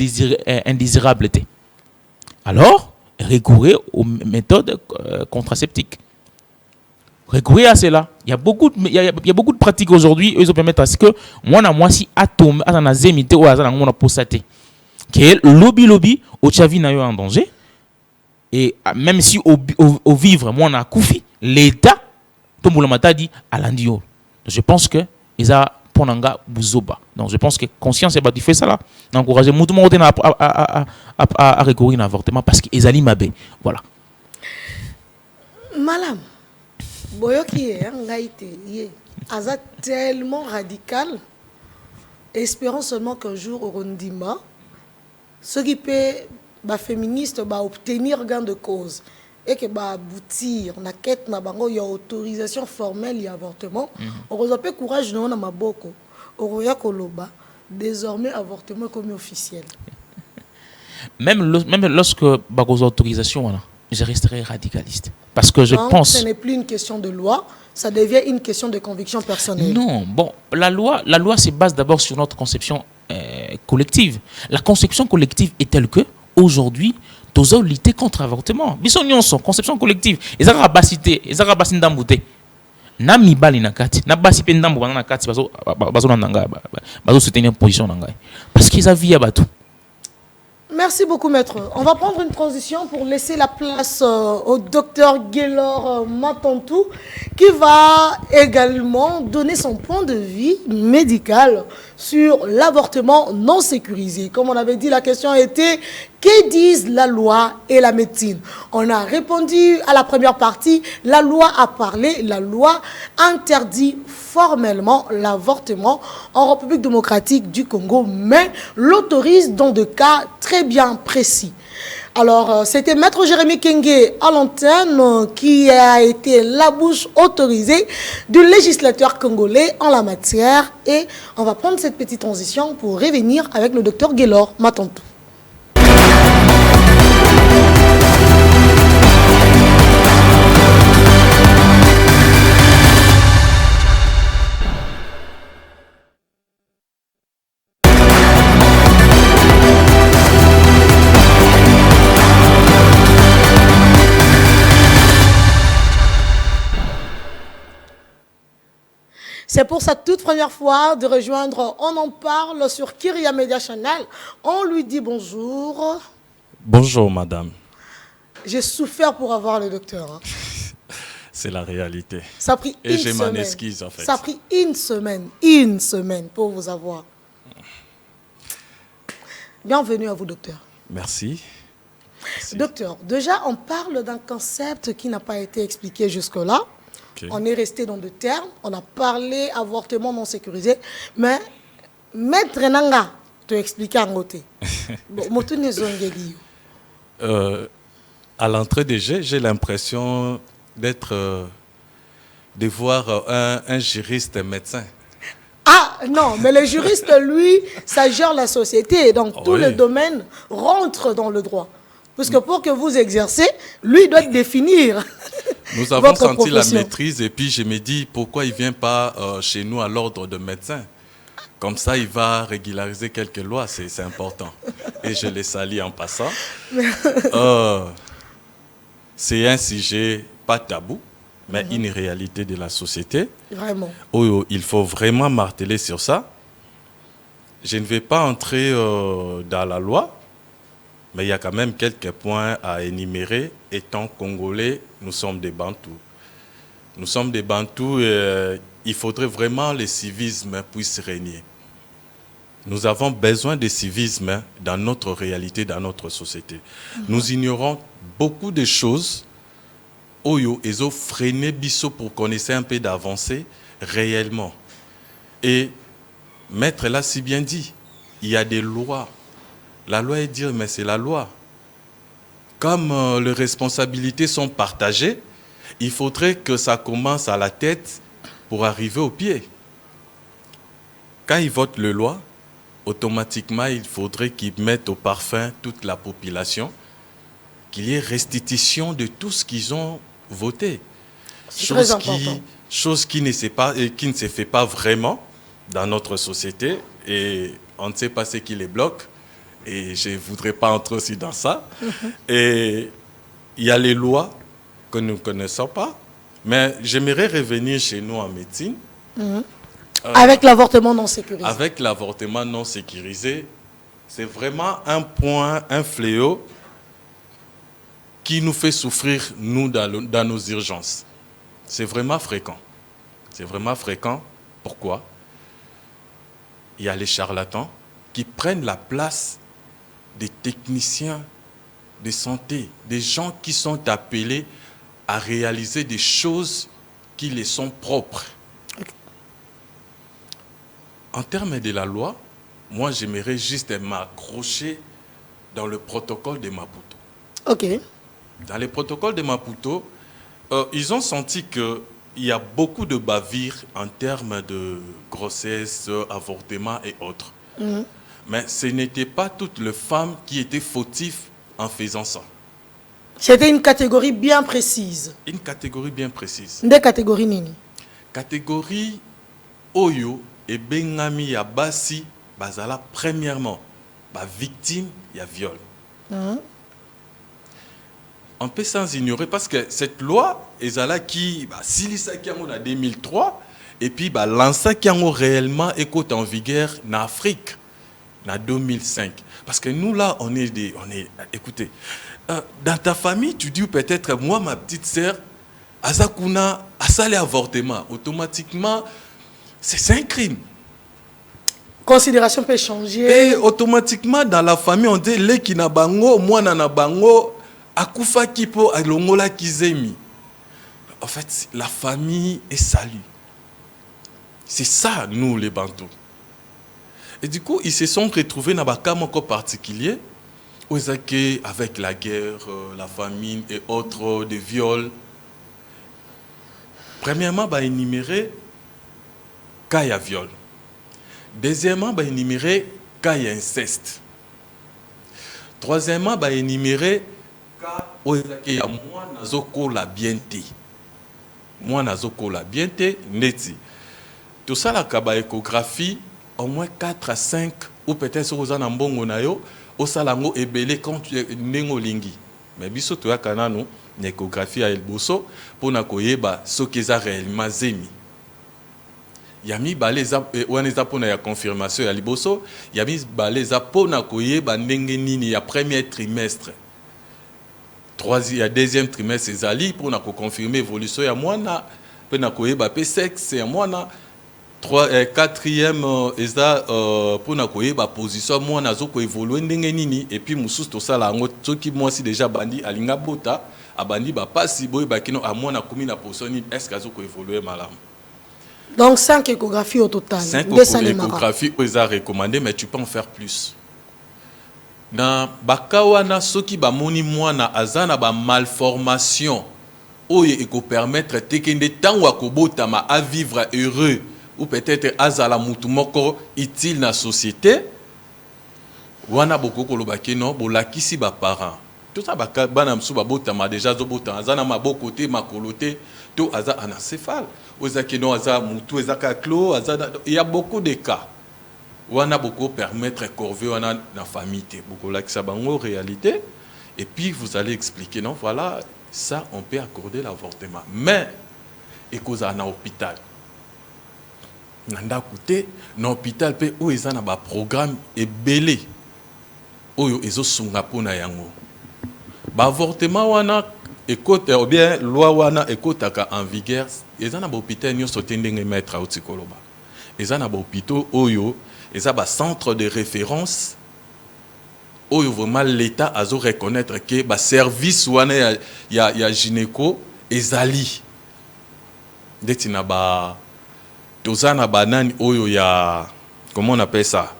indésirable. Alors, recourir aux méthodes contraceptiques. Recourir à cela. Il y a beaucoup de pratiques aujourd'hui. Ils permettent à ce que moi si atome à la zemité ou à la posaté. Que lobby au chavi n'a eu en danger. Et même si au vivre moi na koufi l'État tout le monde dit à l'andio. Je pense que ils a ponanga buzoba. Donc je pense que conscience est fait ça là. Encourager tout le monde à recourir à l'avortement parce qu'ils allaient mabé. Voilà. Madame Boyoki est tellement radical. Espérons seulement qu'un jour au Rondima, ce qui peut féministe obtenir gain de cause et que aboutir na quête na bango ya autorisation formelle ya avortement. On reçoit courage na maboko. Oroya koloba désormais avortement est comme officiel. Même lorsque bagozo autorisation voilà. Je resterai radicaliste. Parce que je pense... ce n'est plus une question de loi, ça devient une question de conviction personnelle. Non, bon, la loi se base d'abord sur notre conception collective. La conception collective est telle que, aujourd'hui, tous ont lutté contre l'avortement. Bisognon son conception collective. Ils ont rabasité, ils ont rabassé ndambouté. Na mibali na kati, na basi pe ndambo na kati bazo nanga, bazo soutenir position nanga. Parce qu'ils ont vu à batou. Merci beaucoup, maître. On va prendre une transition pour laisser la place au docteur Gaylor Matantou, qui va également donner son point de vue médical sur l'avortement non sécurisé. Comme on avait dit, la question était « Que disent la loi et la médecine ?» On a répondu à la première partie, la loi a parlé, la loi interdit formellement l'avortement en République démocratique du Congo, mais l'autorise dans des cas très bien précis. Alors, c'était Maître Jérémy Kenge à l'antenne qui a été la bouche autorisée du législateur congolais en la matière. Et on va prendre cette petite transition pour revenir avec le docteur Gaylor Matantou. C'est pour sa toute première fois de rejoindre On en parle sur Kyria Media Channel. On lui dit bonjour. Bonjour, madame. J'ai souffert pour avoir le docteur. Hein. C'est la réalité. Ça a pris Et j'ai m'en excuse, en fait. Ça a pris une semaine pour vous avoir. Bienvenue à vous, docteur. Merci. Merci. Docteur, déjà, on parle d'un concept qui n'a pas été expliqué jusque-là. Okay. On est resté dans deux termes. On a parlé avortement non sécurisé. Mais, maître Nanga, tu expliques en côté. À l'entrée des jeux, j'ai l'impression de voir un juriste médecin. Ah non, mais le juriste, lui, ça gère la société. Donc, tous les domaines rentrent dans le droit. Parce que pour que vous exercez, lui doit définir. Nous avons senti la maîtrise et puis je me dis pourquoi il ne vient pas chez nous à l'ordre de médecin. Comme ça, il va régulariser quelques lois, c'est important. Et je les salue en passant. C'est un sujet pas tabou, mais une réalité de la société. Vraiment. Où il faut vraiment marteler sur ça. Je ne vais pas entrer dans la loi. Mais il y a quand même quelques points à énumérer. Étant congolais, nous sommes des Bantous. Nous sommes des Bantous et il faudrait vraiment que le civisme puisse régner. Nous avons besoin de civisme dans notre réalité, dans notre société. Nous ignorons beaucoup de choses. Oyo, ils ont freiné Bisso pour qu'on essaie un peu d'avancer réellement. Et Maître l'a si bien dit, il y a des lois. La loi est dire, mais c'est la loi. Comme les responsabilités sont partagées, il faudrait que ça commence à la tête pour arriver au pied. Quand ils votent la loi, automatiquement, il faudrait qu'ils mettent au parfum toute la population, qu'il y ait restitution de tout ce qu'ils ont voté. Chose qui ne se fait pas vraiment dans notre société, et on ne sait pas ce qui les bloque, et je ne voudrais pas entrer aussi dans ça. Et il y a les lois que nous ne connaissons pas, mais j'aimerais revenir chez nous en médecine. Avec l'avortement non sécurisé. Avec l'avortement non sécurisé, c'est vraiment un point, un fléau qui nous fait souffrir, nous, dans nos urgences. C'est vraiment fréquent. C'est vraiment fréquent. Pourquoi? Il y a les charlatans qui prennent la place des techniciens de santé, des gens qui sont appelés à réaliser des choses qui les sont propres. En termes de la loi, moi, j'aimerais juste m'accrocher dans le protocole de Maputo. Ok. Dans le protocole de Maputo, ils ont senti qu'il y a beaucoup de bavures en termes de grossesse, avortement et autres. Mais ce n'était pas toutes les femmes qui étaient fautives en faisant ça. C'était une catégorie bien précise. Une catégorie bien précise. Des catégories nini? Catégorie Oyo et Bengami ya Basi, bazala premièrement, victime ya viol. On peut sans ignorer parce que cette loi, ezala qui, si ça qui en 2003, et puis lança qui en réellement écoute en vigueur en Afrique, en 2005. Parce que nous là, on est, écoutez, dans ta famille, tu dis peut-être, moi, ma petite sœur, Azakuna, Asale avortement, automatiquement, c'est un crime. Considération peut changer. Et automatiquement, dans la famille, on dit, les qui na bango, moi na bango, akufa kipo, alongola kizemi. En fait, la famille est salie. C'est ça, nous, les Bantous. Et du coup, ils se sont retrouvés dans un cas encore particulier, avec la guerre, la famine et autres, des viols. Premièrement, énumérer cas il y a viol. Deuxièmement, énumérer cas il y a inceste. Troisièmement, énumérer cas où il y a moi nazoko la bienté. Moi nazoko la bienté, neti. Tout ça, la échographie, au moins 4 à 5, ou peut-être sur les ambongo na yo, au salango ebele quand tu es nengolingi. Mais biso to ya kanano, l'échographie à elboso, pour na koyeba ce qu'ils a réellement zemi. Yami baleza waneza pona ya confirmation ya liboso, yami baleza pona koyeba ndenge nini ya premier trimestre. Deuxième trimestre ezali pour na confirmer évolution ya mwana, pona koyeba pe sexe ya mwana. Quatrième eza pour na koyeba position mwana zoko évoluer ndenge nini et puis mususu to sala ngo soki mwasi déjà bandi alinga bota abandi ba pasi boy bakino amona komi na position est-ce que azoko évoluer malamu. Donc 5 échographies au total. 5 échographies ont recommandé, mais tu peux en faire plus. Dans Bakawana, ceux qui bamoni mwana azana ba malformation, oye eko permettre tekende tangwa kobotama à vivre heureux ou peut-être azala mutu moko utile na société. Wana boko kolobaki non, bolakisi ba parents. Tout ça bana msu ba botama déjà zo botama azana maboko te makolote to aza anacéphale. Il y a beaucoup de cas où on a beaucoup permettre corvée dans la famille, beaucoup là qui en réalité, et puis vous allez expliquer non voilà ça on peut accorder l'avortement, mais et cause à l'hôpital, nanda côté dans l'hôpital pe où ils ont un programme et belé où ils ont sungapo na yango, avortement wana écoute ou bien loi wana écoute en vigueur. Ils ont un hôpital qui sont en train de mettre au psychologue. Ils ont un hôpital oyo et ça, centre de référence, où vraiment l'État a reconnaître que le service il y a gynéco et zali. Detina ba tozana banani oyo ya comment on appelle ça?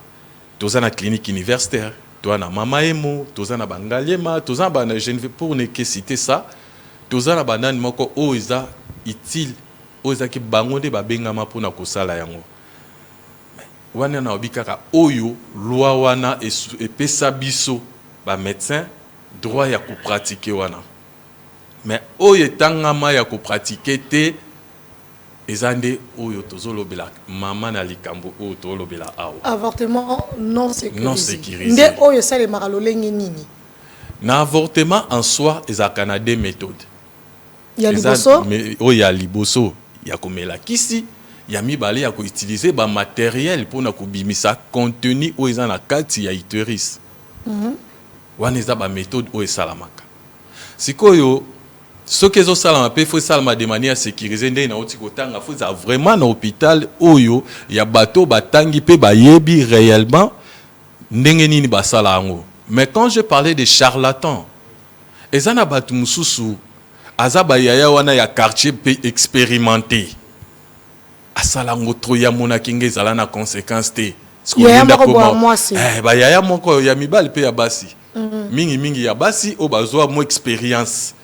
Tozana clinique universitaire, tozana mama emo, tozana bangaliema, tozana bana je ne vais pour ne que citer ça. Tozana banani moko oyo eza utile, oyo eza ki bangonde ba bengama pona kosala yango. Wana na obikaka oyo loi wana epesa biso ba médecin droit ya ko pratiquer wana. Mais oyo tangama ya ko pratiquer te ezande oyo tozolobela mama na likambo oyo tozolobela awa. Avortement non sécurisé. Non sécurisé. Nde oyo sale maralolenge nini? Na avortement en soi ezaka na deux méthodes. Ya liboso? Oyo ya liboso ya komela kisi. Ya mibale ya ko utiliser ba matériel pour na kobimisa contenu o eza na kati ya utérus. Wana eza ba méthode o esalamaka. Sikoyo soki ezosalama mpe faut salama de manière sécurisée nde na oti kotanga faut za vraiment na hôpital oyo ya bato batangi pe bayebi réellement ndenge nini basala yango. Mais quand je parlais de charlatans, eza na bato mususu aza bayaya wana ya quartier pe expérimenté. Asala ngotro ya monaki nge ezala na conséquence te. Yaya moko boa mwasi. Yaya moko ya mibali pe ya basi. Mingi ya basi o bazwa mo expérience.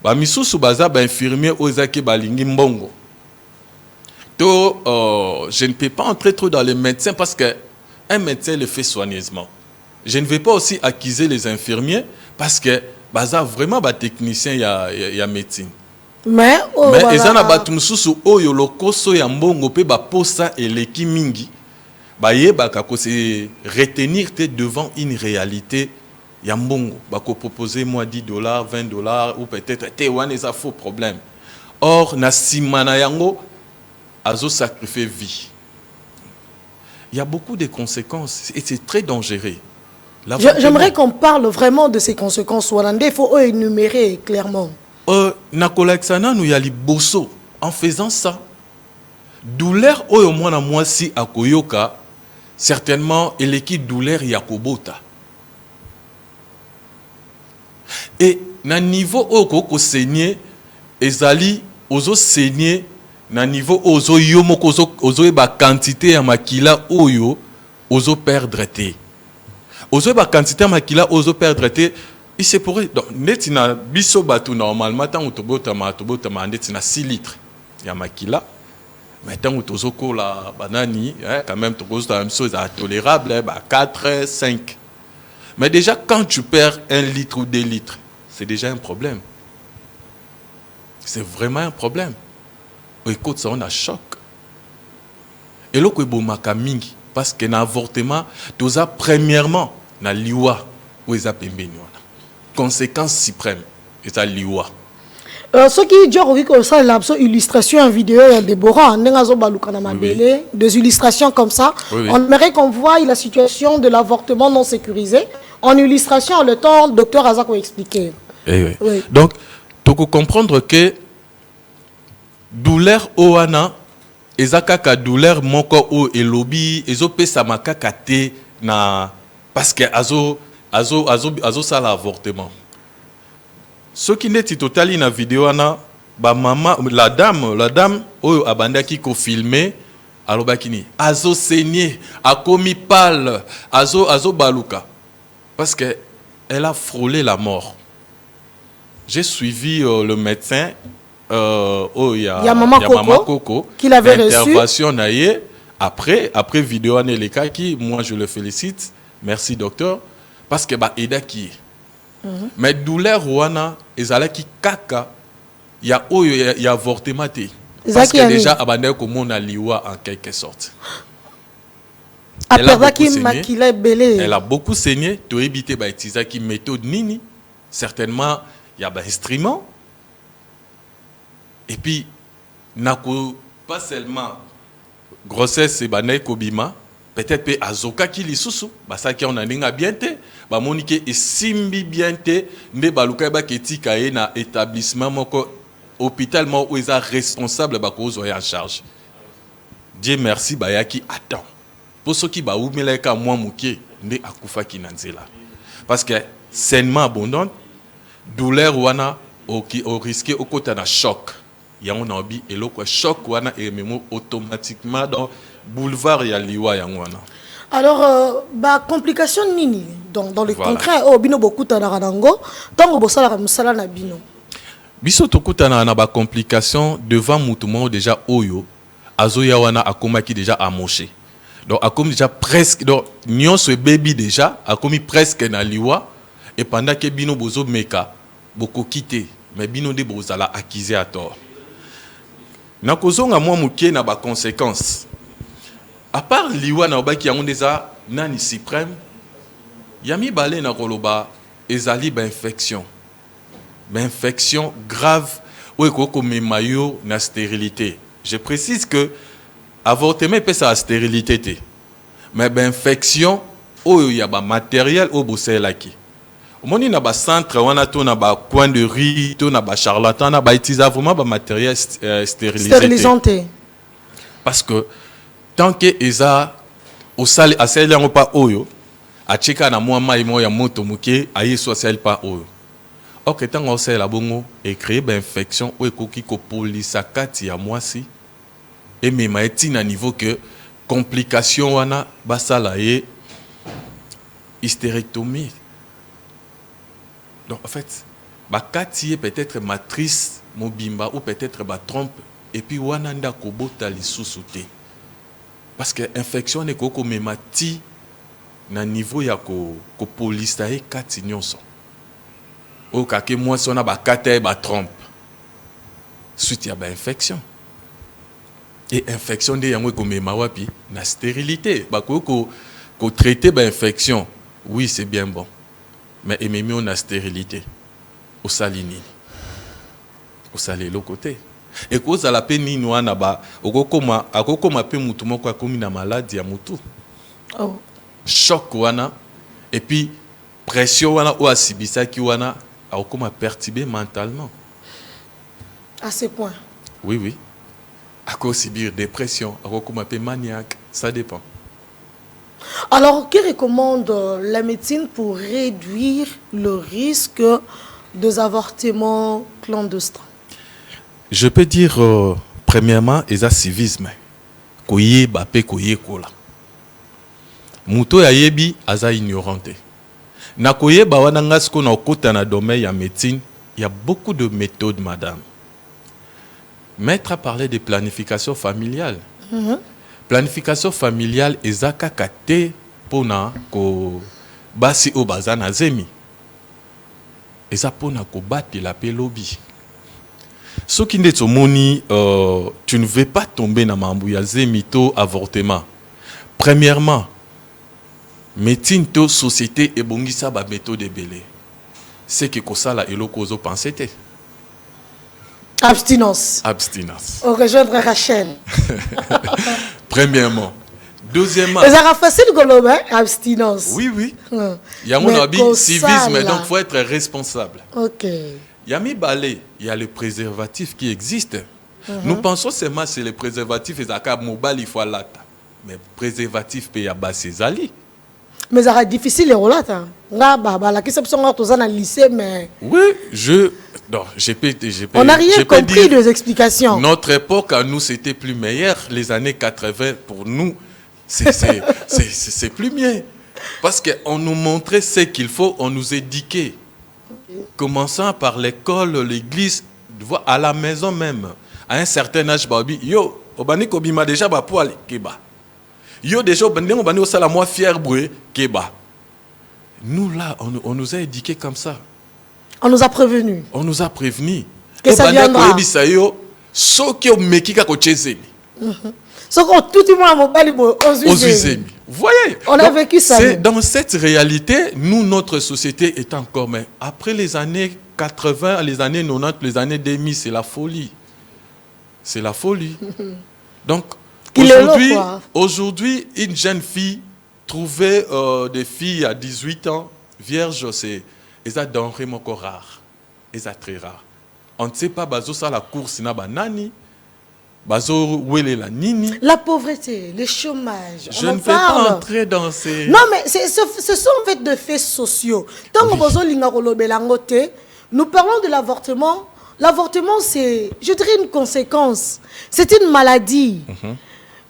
Ba misusu baza ba infirmier o ezaki balingi mbongo. To je ne peux pas entrer trop dans les médecins parce que un médecin le fait soigneusement. Je ne vais pas aussi accuser les infirmiers parce que baza vraiment ba technicien ya médecine. Mais ezana batu mususu oyo lokoso ya mbongo pe ba posa eleki mingi bayebaka ko se retenir te devant une réalité ya mbongo bako proposer moi $10 $20 ou peut-être te wana ça faux problème. Or na simana yango azo sacrifier vie. Il y a beaucoup de conséquences et c'est très dangereux. J'aimerais qu'on parle vraiment de ces conséquences. Il faut énumérer clairement. Nakolaksana nous yali bosso en faisant ça. Douleur oyo mwana mwasi akoyoka certainement eleki douleur yakobota. Et na niveau oko ko saigner ezali ozo saigner na niveau ozo yomoko ozo ba quantité ya makila oyo ozo perdre te. Ozo ba quantité ya makila ozo perdre te. Il se pourrait donc netina biso batu normalement tant utobota netina 6 litres ya makila mais tant utozoko la banani quand même tokozo la même chose à tolérable 4 5 mais déjà quand tu perds 1 litre ou 2 litres c'est déjà un problème. C'est vraiment un problème. Écoute ça on a choc. Et loko ebomaka mingi parce que na avortement toza premièrement na liwa ou eza pembeni wana. Conséquence suprême et à l'iwa. Ce qui dit que ça c'est illustration en vidéo de Déborah des illustrations comme ça. Oui. On aimerait qu'on voie la situation de l'avortement non sécurisé en illustration le temps docteur Azak a expliqué. Oui. Oui. Donc tu peux comprendre que douleur oana ezakaka douleur moko o elobi ezopesa makaka te na parce que azo sala avortement. Ce qui n'est total na vidéo na ba mama la dame oyo abandaki ko filmer alobakini azo saigner akomi pâle azo baluka parce que elle a frôlé la mort. J'ai suivi le médecin ya Mama Coco qui l'avait reçu intervention naie après vidéo na les cas qui moi je le félicite. Merci docteur. Parce que eda qui mais douleur wana ezalaki kaka ya oyo ya avortement te parce que déjà abandé ko mona liwa en quelque sorte. Elle a beaucoup saigné, to éviter ba utiliser méthode nini certainement il y a instrument et puis nako pas seulement grossesse et banay kobima peut-être pe azoka ki lisusu basaki on aninga bien te ba monike esimbi bien te nde baluka ba ketika e na établissement moko hôpital mo où eza responsable ba ko zo en charge. Dieu merci bayaki attends pour ceux qui ba oumeleka moi muke nde akufa ki nanzela parce que sainement abondante douleur wana au risqué au côté na choc yango na obi eloko choc wana et même automatiquement dans boulevard ya liwa yango wana. Alors complication nini dans le concret bino beaucoup tanarango tango bosala musala na bino biso tokutana na ba complication devant mutumo déjà oyo azoya wana akomaki déjà amoché donc akomi déjà presque donc nyonso baby déjà akomi presque na liwa et pendant que bino bozo meka boko quitter mais bino de bozala accusé à tort na kozonga mwa muke na ba conséquences à part liwa na obaki yango déjà nani suprême yami balé na koloba ezali ba infection grave ou ekoko memayo na stérilité. Je précise que avortement peut ça stérilité té. Mais ben infection ou il y a ba matériel au boselaki. Omoni na ba centre wana to na ba coin de riz to na ba charlatan na ba utiliser vraiment ba matériel stérilisé. Parce que tant que eza au sale asel yango pa oyo a cheka na mwa mai mo ya moto muke ayi so sel pa oyo. Ok, tant qu'on sait la bongo et créer une infection ou ekoki ko polisa kati ya mwasi et même à niveau que complication wana basala ye hystérectomie. Donc en fait, ba kati peut-être matrice mobimba ou peut-être ba trompe et puis wana nda ko bota lisusu te. Parce que infection ne ko memati na niveau ya ko polisa ye kati nyonso. Au cas que moi, si on a ba kate ba trompe, suite ya ba infection. Et infection de yango ko mema wapi na stérilité. Ba ko traiter ba infection, oui c'est bien bon. Mais ememi on a stérilité. Au salini. Au salé l'autre côté. Et cause à la peine ni wana ba akokoma pe mutu moko akomi na maladie ya mutu. Oh. Choc wana et puis pression wana ou asibisa ki wana comment perturber mentalement. À ce point. Oui, oui. À cause subir dépression, à comment maniaque, ça dépend. Alors, que recommande la médecine pour réduire le risque des avortements clandestins? Je peux dire, premièrement, il y a civisme. Koye bape koye kola. Muto ya yebi aza ignorante. Nakoye bawana sko na okota na domaine ya médecine, il y a beaucoup de méthodes, madame. Maître a parlé de planification familiale. Planification familiale ezaka kate pona ko basi o bazana zemi. Eza pona ko bate la pelobi. Ce qui n'est moni, tu ne veux pas tomber dans mambu ya zemi to avortement. Premièrement, médecine to société et bongisa ba méthode belé. C'est que kosala eloko ozo penser te. Abstinence. Abstinence. Au rejoindre Rachel. Premièrement. Deuxièmement. Ça sera facile golobe, abstinence. Oui, oui. Il y a mon habit civisme, donc il faut être responsable. Ok. Il y a mis balai, il y a le préservatif qui existe. Nous pensons seulement c'est le préservatif et zakab mobile il faut lata. Mais préservatif peut y avoir ses alliés. Mais ça sera difficile les relata. Là, la question est dans lycée, mais. Oui, on n'a rien compris des explications. Notre époque, à nous, c'était plus meilleur. Les années 80, pour nous, c'est plus mieux. Parce qu'on nous montrait ce qu'il faut, on nous éduquait. Commençant par l'école, l'église, à la maison même. À un certain âge, yo, obani kobima déjà ba poil keba. Yo déjà obani au sala moi fier boué keba. Nous là, on nous a éduqués comme ça. On nous a prévenus. On nous a prévenus. Que ça viendra. Vous voyez? On a vécu ça. C'est dans cette réalité, nous, notre société est encore. Mais après les années 80, les années 90, les années 2000, c'est la folie. C'est la folie. Donc, aujourd'hui, une jeune fille, trouver des filles à 18 ans, vierges, c'est denrée encore rare. C'est très rare. On ne sait pas, ça la course, n'a pas nani. bazo wele la nini. La pauvreté, le chômage. Je ne vais pas entrer dans ces... Non, mais ce sont en fait des faits sociaux. Tant que nous parlons de l'avortement. L'avortement, c'est, je dirais, une conséquence. C'est une maladie.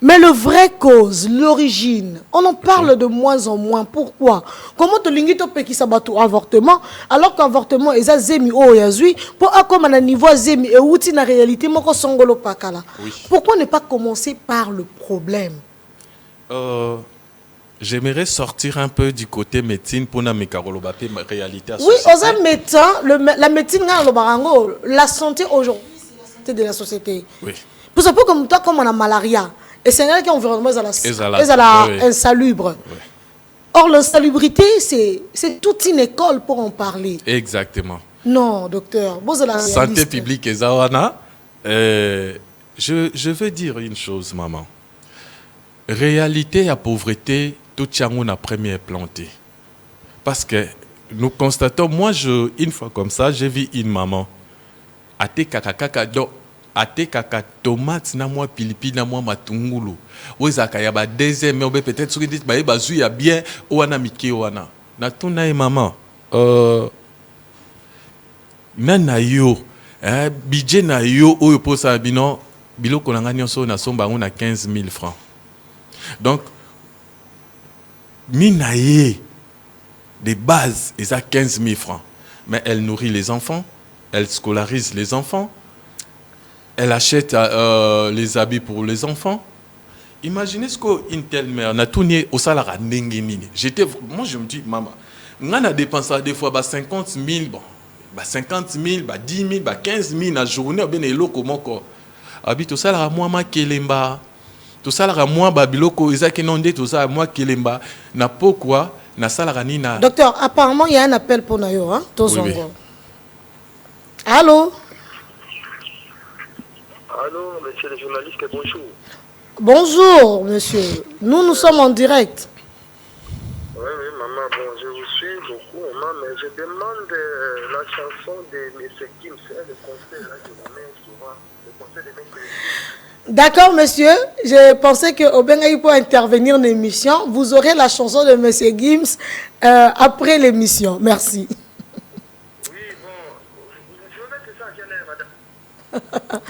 Mais le vrai cause, l'origine, on en parle de moins en moins. Pourquoi? Comment te l'ingito pe qui s'abattu avortement, alors qu'avortement est à zemi o yazui, pour comme à niveau zemi et outil na réalité moko songolo pakala. Pourquoi ne pas commencer par le problème? J'aimerais sortir un peu du côté médecine pour na mekarolobapé ma réalité à oui, aux médecins, la médecine la santé aujourd'hui, c'est la santé de la société. Oui. Pour ça, comme toi, comme on a malaria. Et c'est un environnement insalubre. Oui. Or, l'insalubrité, c'est toute une école pour en parler. Exactement. Non, docteur. Santé publique et Zawana, je veux dire une chose, maman. Réalité à pauvreté, tout chango na premier planté. Parce que nous constatons, une fois comme ça, j'ai vu une maman. Ate kakakaka do. Ate kaka tomate na moi pilipi na moi matungulu wezaka ya ba deuxième mais peut-être soki dit ba bazu ya bien wana mike wana na tuna e maman nana yo budget na yo oyo posa bino biloko na ngani so na somba ngona 15 000 francs donc minaye de base eza 15 000 francs mais elle nourrit les enfants, elle scolarise les enfants. Elle achète les habits pour les enfants. Imaginez ce qu'une telle mère n'a tout nié au salaire. Moi, je me dis, maman, on a dépensé des fois 50 000, bon, 50 000, 10 000, 15 000 dans la journée. Habite au salaire à moi, ma kelemba. Tout salaire à moi, babiloko, Isaac Nondé, tout ça à moi, kelemba. Na pourquoi, na salaire nina. Docteur, apparemment, il y a un appel pour Nayo, hein? Oui. Allô? Allô, monsieur le journaliste, bonjour. Bonjour, monsieur. Nous sommes en direct. Oui, maman, bon, je vous suis beaucoup, maman, mais je demande la chanson de M. Gims, le conseil, là, je vous mets souvent, le conseil de M. Gims. D'accord, monsieur. Je pensais que Obengaï pour intervenir dans l'émission. Vous aurez la chanson de M. Gims après l'émission. Merci. Oui, bon, je vais mettre ça à Genève, madame.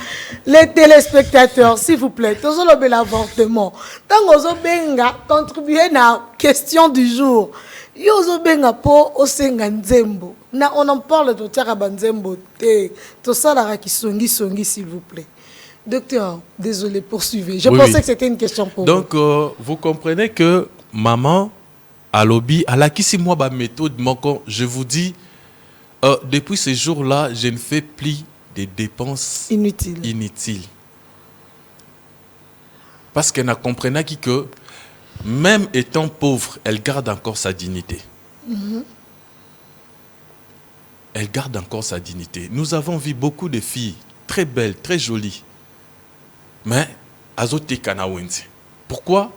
Les téléspectateurs, s'il vous plaît, tous l'avortement. Tant que benga contribuer à la question du jour. Yozo benga po osenga nzembo. Na on en parle de tiara nzembo te. Tout ça la qui songi s'il vous plaît. Docteur, désolé, poursuivez. Je pensais que c'était une question pour vous. Donc vous comprenez que maman à lobby à la kisi moi ba méthode je vous dis depuis ces jours-là, je ne fais plus des dépenses inutiles. Parce qu'elle n'a compris que même étant pauvre, elle garde encore sa dignité. Elle garde encore sa dignité. Nous avons vu beaucoup de filles très belles, très jolies. Mais, azote kanawenzi. Pourquoi?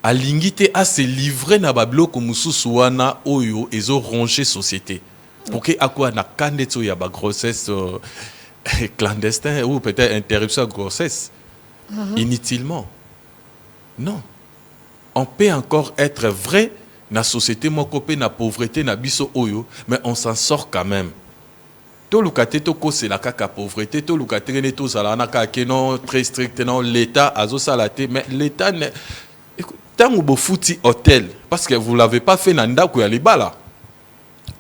Alingite a se livré na bablo komususuana oyo ezo ronger société. Pour que akwa na kandeto ya ba grossesse clandestine ou peut-être interruption de grossesse inutilement. Non. On peut encore être vrai na société mokopé na pauvreté na biso oyo mais on s'en sort quand même. To lukate to ko c'est la kaka pauvreté to lukate ne to sala na ka non très strict non l'état azo salate mais l'état ne tant ou bo fouti hôtel parce que vous l'avez pas fait na ndako ya libala.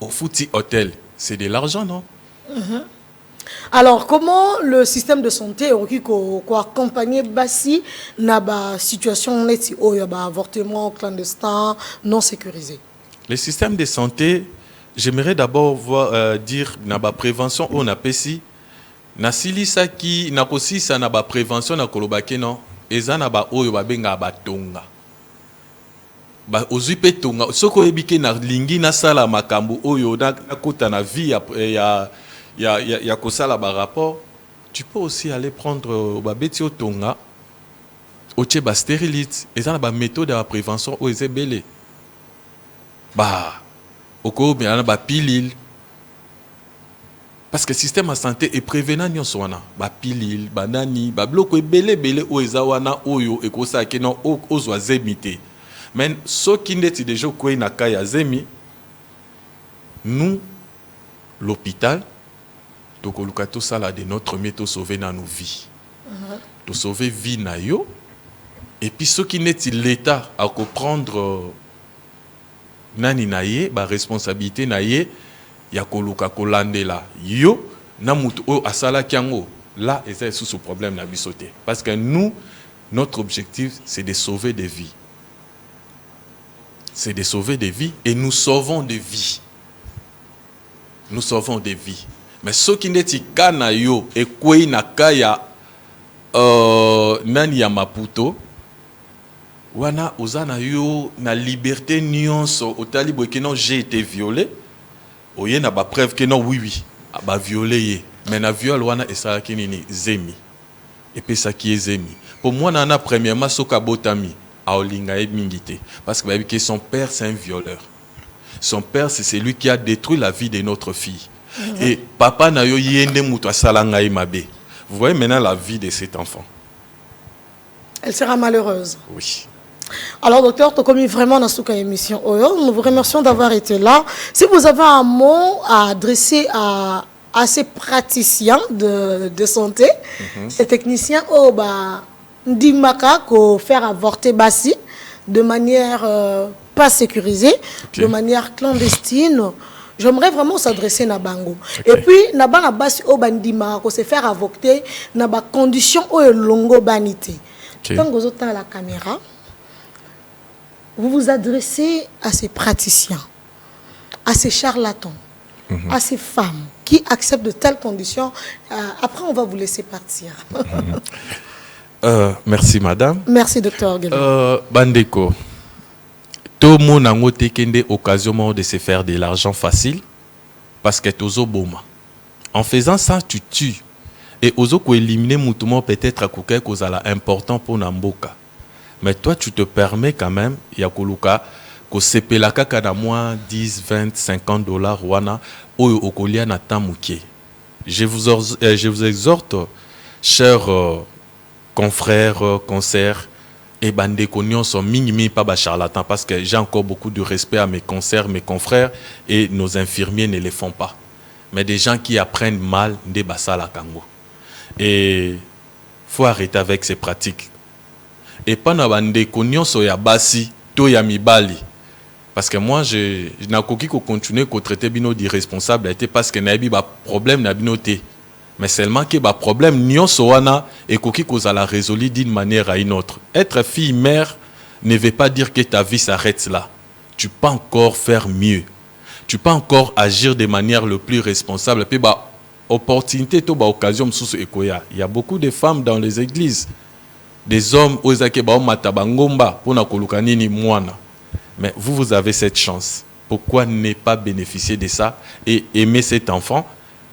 Au fouti hôtel, c'est de l'argent, non? Alors, comment le système de santé a accompagné Bassi dans la situation où il y a avortement clandestin non sécurisé? Le système de santé, j'aimerais d'abord dire na ba prévention on a pesi na silisa ki na kosi sa na ba prévention na kolobake non eza na ba oyo ba benga ba tonga. Ba ozupe tonga soko ebike na lingi na sala makambo oyo na kota na vie ya kosala ba rapport tu peux aussi aller prendre ba beti o tonga oche ba stérilite eza na ba méthode de prévention o ezebele ba oko bien na ba pilule Parce que le système de santé est prévenant nyonso wana ba pilil banani ba bloko belé o ezawana oyo ekosa keno ozwa zemité. Mais ce qui n'est déjà quoi na kaya zemi, nous l'hôpital donc tout ça là de notre méthode sauver dans nos vies. De sauver vie na yo. Et puis ce qui n'est l'État à comprendre nani naye ba responsabilité naye ya koluka kolande la yo na mutu o asala kiango là et c'est sous ce problème na bisoté parce que nous notre objectif c'est de sauver des vies. C'est de sauver des vies et nous sauvons des vies. Nous sauvons des vies. Mais ce qui n'est pas na yo et quoi na kaya nani ya Maputo wana ozana yo na liberté nyonso otali boyekeno j'ai été violé oye na ba preuve que non oui ba violé mais na viol wana esa kinini zemi et puis ça qui est zemi pour moi na premièrement soka botami a olinga e mingité parce que son père c'est un violeur, son père c'est celui qui a détruit la vie de notre fille et papa na yo yende muto asalanga e mabe. Vous voyez maintenant la vie de cet enfant, elle sera malheureuse. oui. Alors, docteur, tu as commis vraiment dans cette émission. Nous vous remercions d'avoir été là. Si vous avez un mot à adresser à ces praticiens de santé, ces techniciens, faire avorter Bassi de manière pas sécurisée, de manière clandestine, j'aimerais vraiment s'adresser à Bango. Et puis, Nabana Bassi Obandima, se faire avorter, dans des conditions où longo banité. Quand vous êtes à la caméra, vous vous adressez à ces praticiens, à ces charlatans, à ces femmes qui acceptent de telles conditions. Après, on va vous laisser partir. Merci, madame. Merci, docteur. Bandeko, tout le monde a eu l'occasion de se faire de l'argent facile parce que tu es boma. En faisant ça, tu tues. Et ozo ko éliminer moutoumon peut-être à quelque chose important pour Namboka. Mais toi, tu te permets quand même, Yakoluka, que sepelaka kana moins 10, 20, 50 dollars wana, oyo okolia na tamuke. Je vous exhorte, chers confrères, concerts, et bandeko nyonso minimi pas ba charlatan parce que j'ai encore beaucoup de respect à mes concerts, mes confrères, et nos infirmiers ne les font pas. Mais des gens qui apprennent mal, nde basala kango. Et faut arrêter avec ces pratiques. Et pas na bande nyonso ya basi to ya mibali parce que moi je na koki ko continuer ko traiter bino d'irresponsabilité parce que na bi ba problème na bino té mais seulement que ba problème nyonso wana et koki ko za la résoudre d'une manière à une autre. Être fille mère ne veut pas dire que ta vie s'arrête là. Tu peux encore faire mieux. Tu peux encore agir de manière le plus responsable puis ba opportunité to ba occasion sous ekoya. Il y a beaucoup de femmes dans les églises. Des hommes ozake ba matabangomba pour na kolukanini mwana. Mais vous avez cette chance. Pourquoi ne pas bénéficier de ça et aimer cet enfant?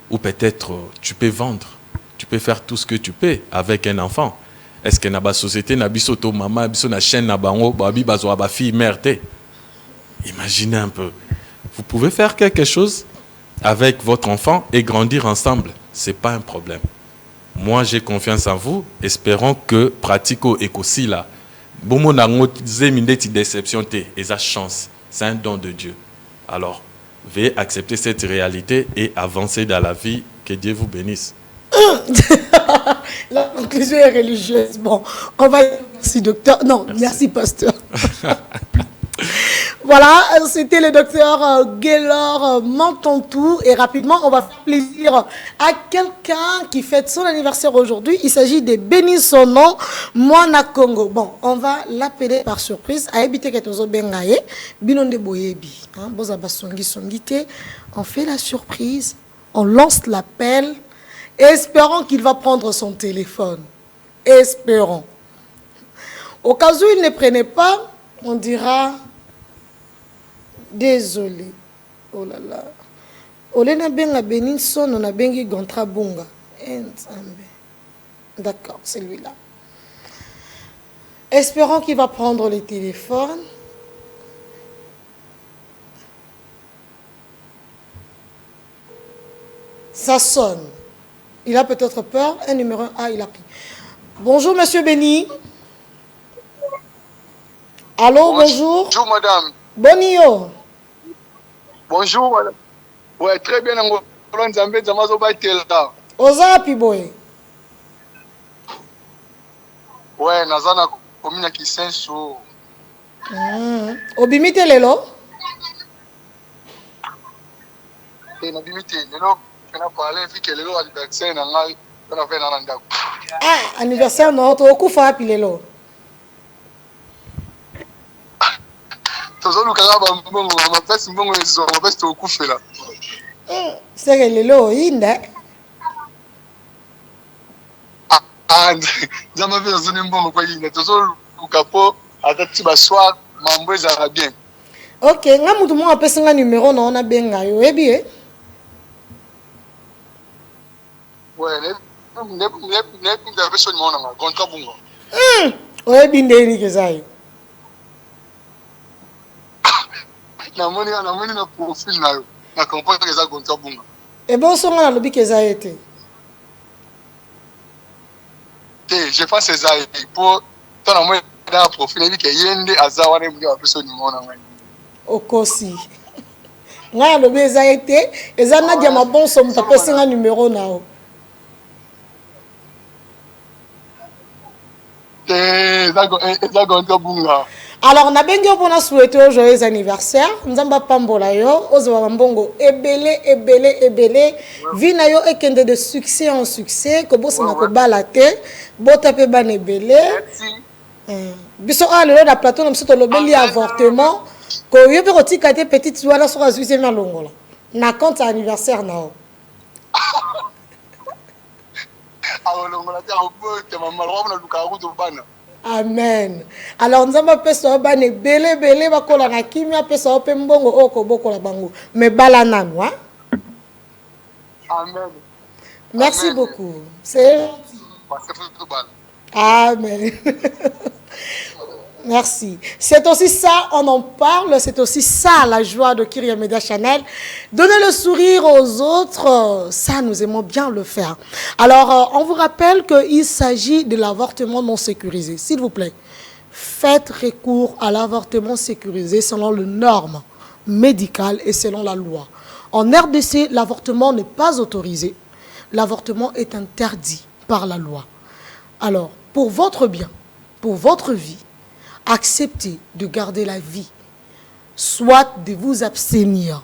Ou peut-être tu peux vendre. Tu peux faire tout ce que tu peux avec un enfant. Est-ce que na ba société na biso to mama biso na chaîne na bango babi bazwa ba fille mère té? Imaginez un peu. Vous pouvez faire quelque chose avec votre enfant et grandir ensemble. C'est pas un problème. Moi, j'ai confiance en vous. Espérons que pratico écosi là. Bomo nango zemindeti déception té et sa chance. C'est un don de Dieu. Alors, veuillez accepter cette réalité et avancer dans la vie. Que Dieu vous bénisse. La conclusion est religieuse. Bon, on va... Merci, docteur. Non, merci pasteur. Voilà, c'était le docteur Gaylor Mantontou. Et rapidement, on va faire plaisir à quelqu'un qui fête son anniversaire aujourd'hui. Il s'agit de Béni son nom, Moana Congo. Bon, on va l'appeler par surprise. On fait la surprise, on lance l'appel. Espérons qu'il va prendre son téléphone. Espérons. Au cas où il ne prenait pas, on dira... Désolé. Oh là là. Olena benga Beninson, on a bengi Gontra Bunga. D'accord, c'est lui-là. Espérons qu'il va prendre le téléphone. Ça sonne. Il a peut-être peur. Un numéro 1, il a pris. Bonjour, monsieur Béni. Allô, bonjour. Bonjour, madame. Bonio. Bonjour, madame. Ouais, très bien. Oza Piboy. Ouais, Nazana commune qui Senso. Obimite lelo. Et Nabimite, lelo, on a parlé, vu que lelo anniversaire, on a fait un andako. Ah, anniversaire, non, tu as okufa pilelo. Tozolu kagaba mbongo, ma pesi mbongo ezo, ma pesi okufela. C'est que lelo, inde. Ah, nzama pe zone mbongo kwa inde. Tozolu kapo, atati ba soir, mambo ezala bien. Ok, nga mutu mo apesi nga numéro na ona benga yo, ebi eh? Ouais, ne personne mon nga, contrat bungo. Oyebi ndeni kezayo. Namoni na profil na yo, na comprendre que ça contrat bungo. E bon songa na lobi kezayo te. Je fais ces ailes pour ton amour dans le profil et que yende azawane mwenye wa personne mona mwenye. Okosi. Nga lobi ezayo te, eza Nadia Mabonso mutu apesi nga numéro na o. Alors, on a bien pour nous souhaiter un joyeux anniversaire. Nous avons pambola yo, ozo mbongo ebele. Vina yo ekende de succès en succès, ko boss na ko balate, bota pe ban ebele. Biso a le da plateau na to lobeli avortement, ko yo pe kotika te petite wana so azuise na longola. Na compte anniversaire na o. Amen. Alors nous avons pesa bane belé bakola na kimia pesa pe mbongo oko bokola bango mais bala nanu hein. Amen. Merci beaucoup. C'est Amen. Merci. C'est aussi ça, on en parle, c'est aussi ça la joie de Kyria Media Channel. Donner le sourire aux autres, ça nous aimons bien le faire. Alors, on vous rappelle qu'il s'agit de l'avortement non sécurisé. S'il vous plaît, faites recours à l'avortement sécurisé selon les normes médicales et selon la loi. En RDC, l'avortement n'est pas autorisé. L'avortement est interdit par la loi. Alors, pour votre bien, pour votre vie, acceptez de garder la vie, soit de vous abstenir.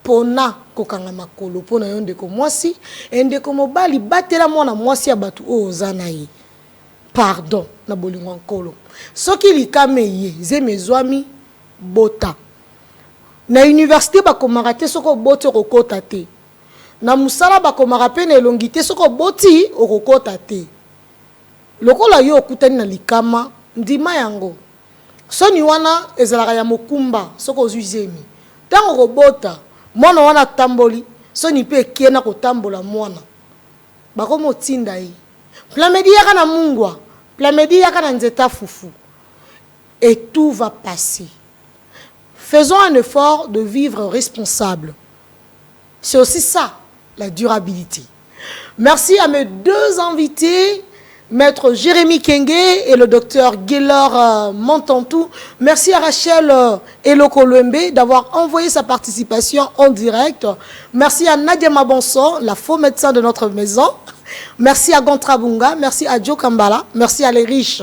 Pona kokanga makolo pona yonde ko mwasi ende ko mobali batela mwana mwasi ya batu o zanayi. Pardon na bolingo nkolo. Soki likame ye zemezwami bota. Na université bakomaka te soko boti okokota te. Na musala bakomaka pe na elongi te soko boti okokota te. Lokola yo okutani na likama ndima yango. Soni wana ezalaka ya mokumba soko ozuzemi. Tango kobota mwana wana tamboli soni pe kiena kotambola mwana. Bakomo tinda yi. Plamedi yaka na mungwa, plamedi yaka na nzeta fufu. Et tout va passer. Faisons un effort de vivre responsable. C'est aussi ça, la durabilité. Merci à mes deux invités, Maître Jérémy Kenge et le docteur Gaylor Montantou. Merci à Rachel Eloko-Luembe d'avoir envoyé sa participation en direct. Merci à Nadia Mabonso, la faux médecin de notre maison. Merci à Gontra Bunga, merci à Joe Kambala, merci à Les Riches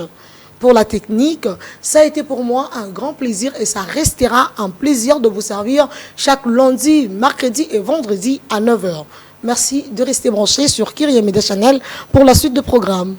pour la technique. Ça a été pour moi un grand plaisir et ça restera un plaisir de vous servir chaque lundi, mercredi et vendredi à 9 h. Merci de rester branchés sur Kyria Media Channel pour la suite de programme.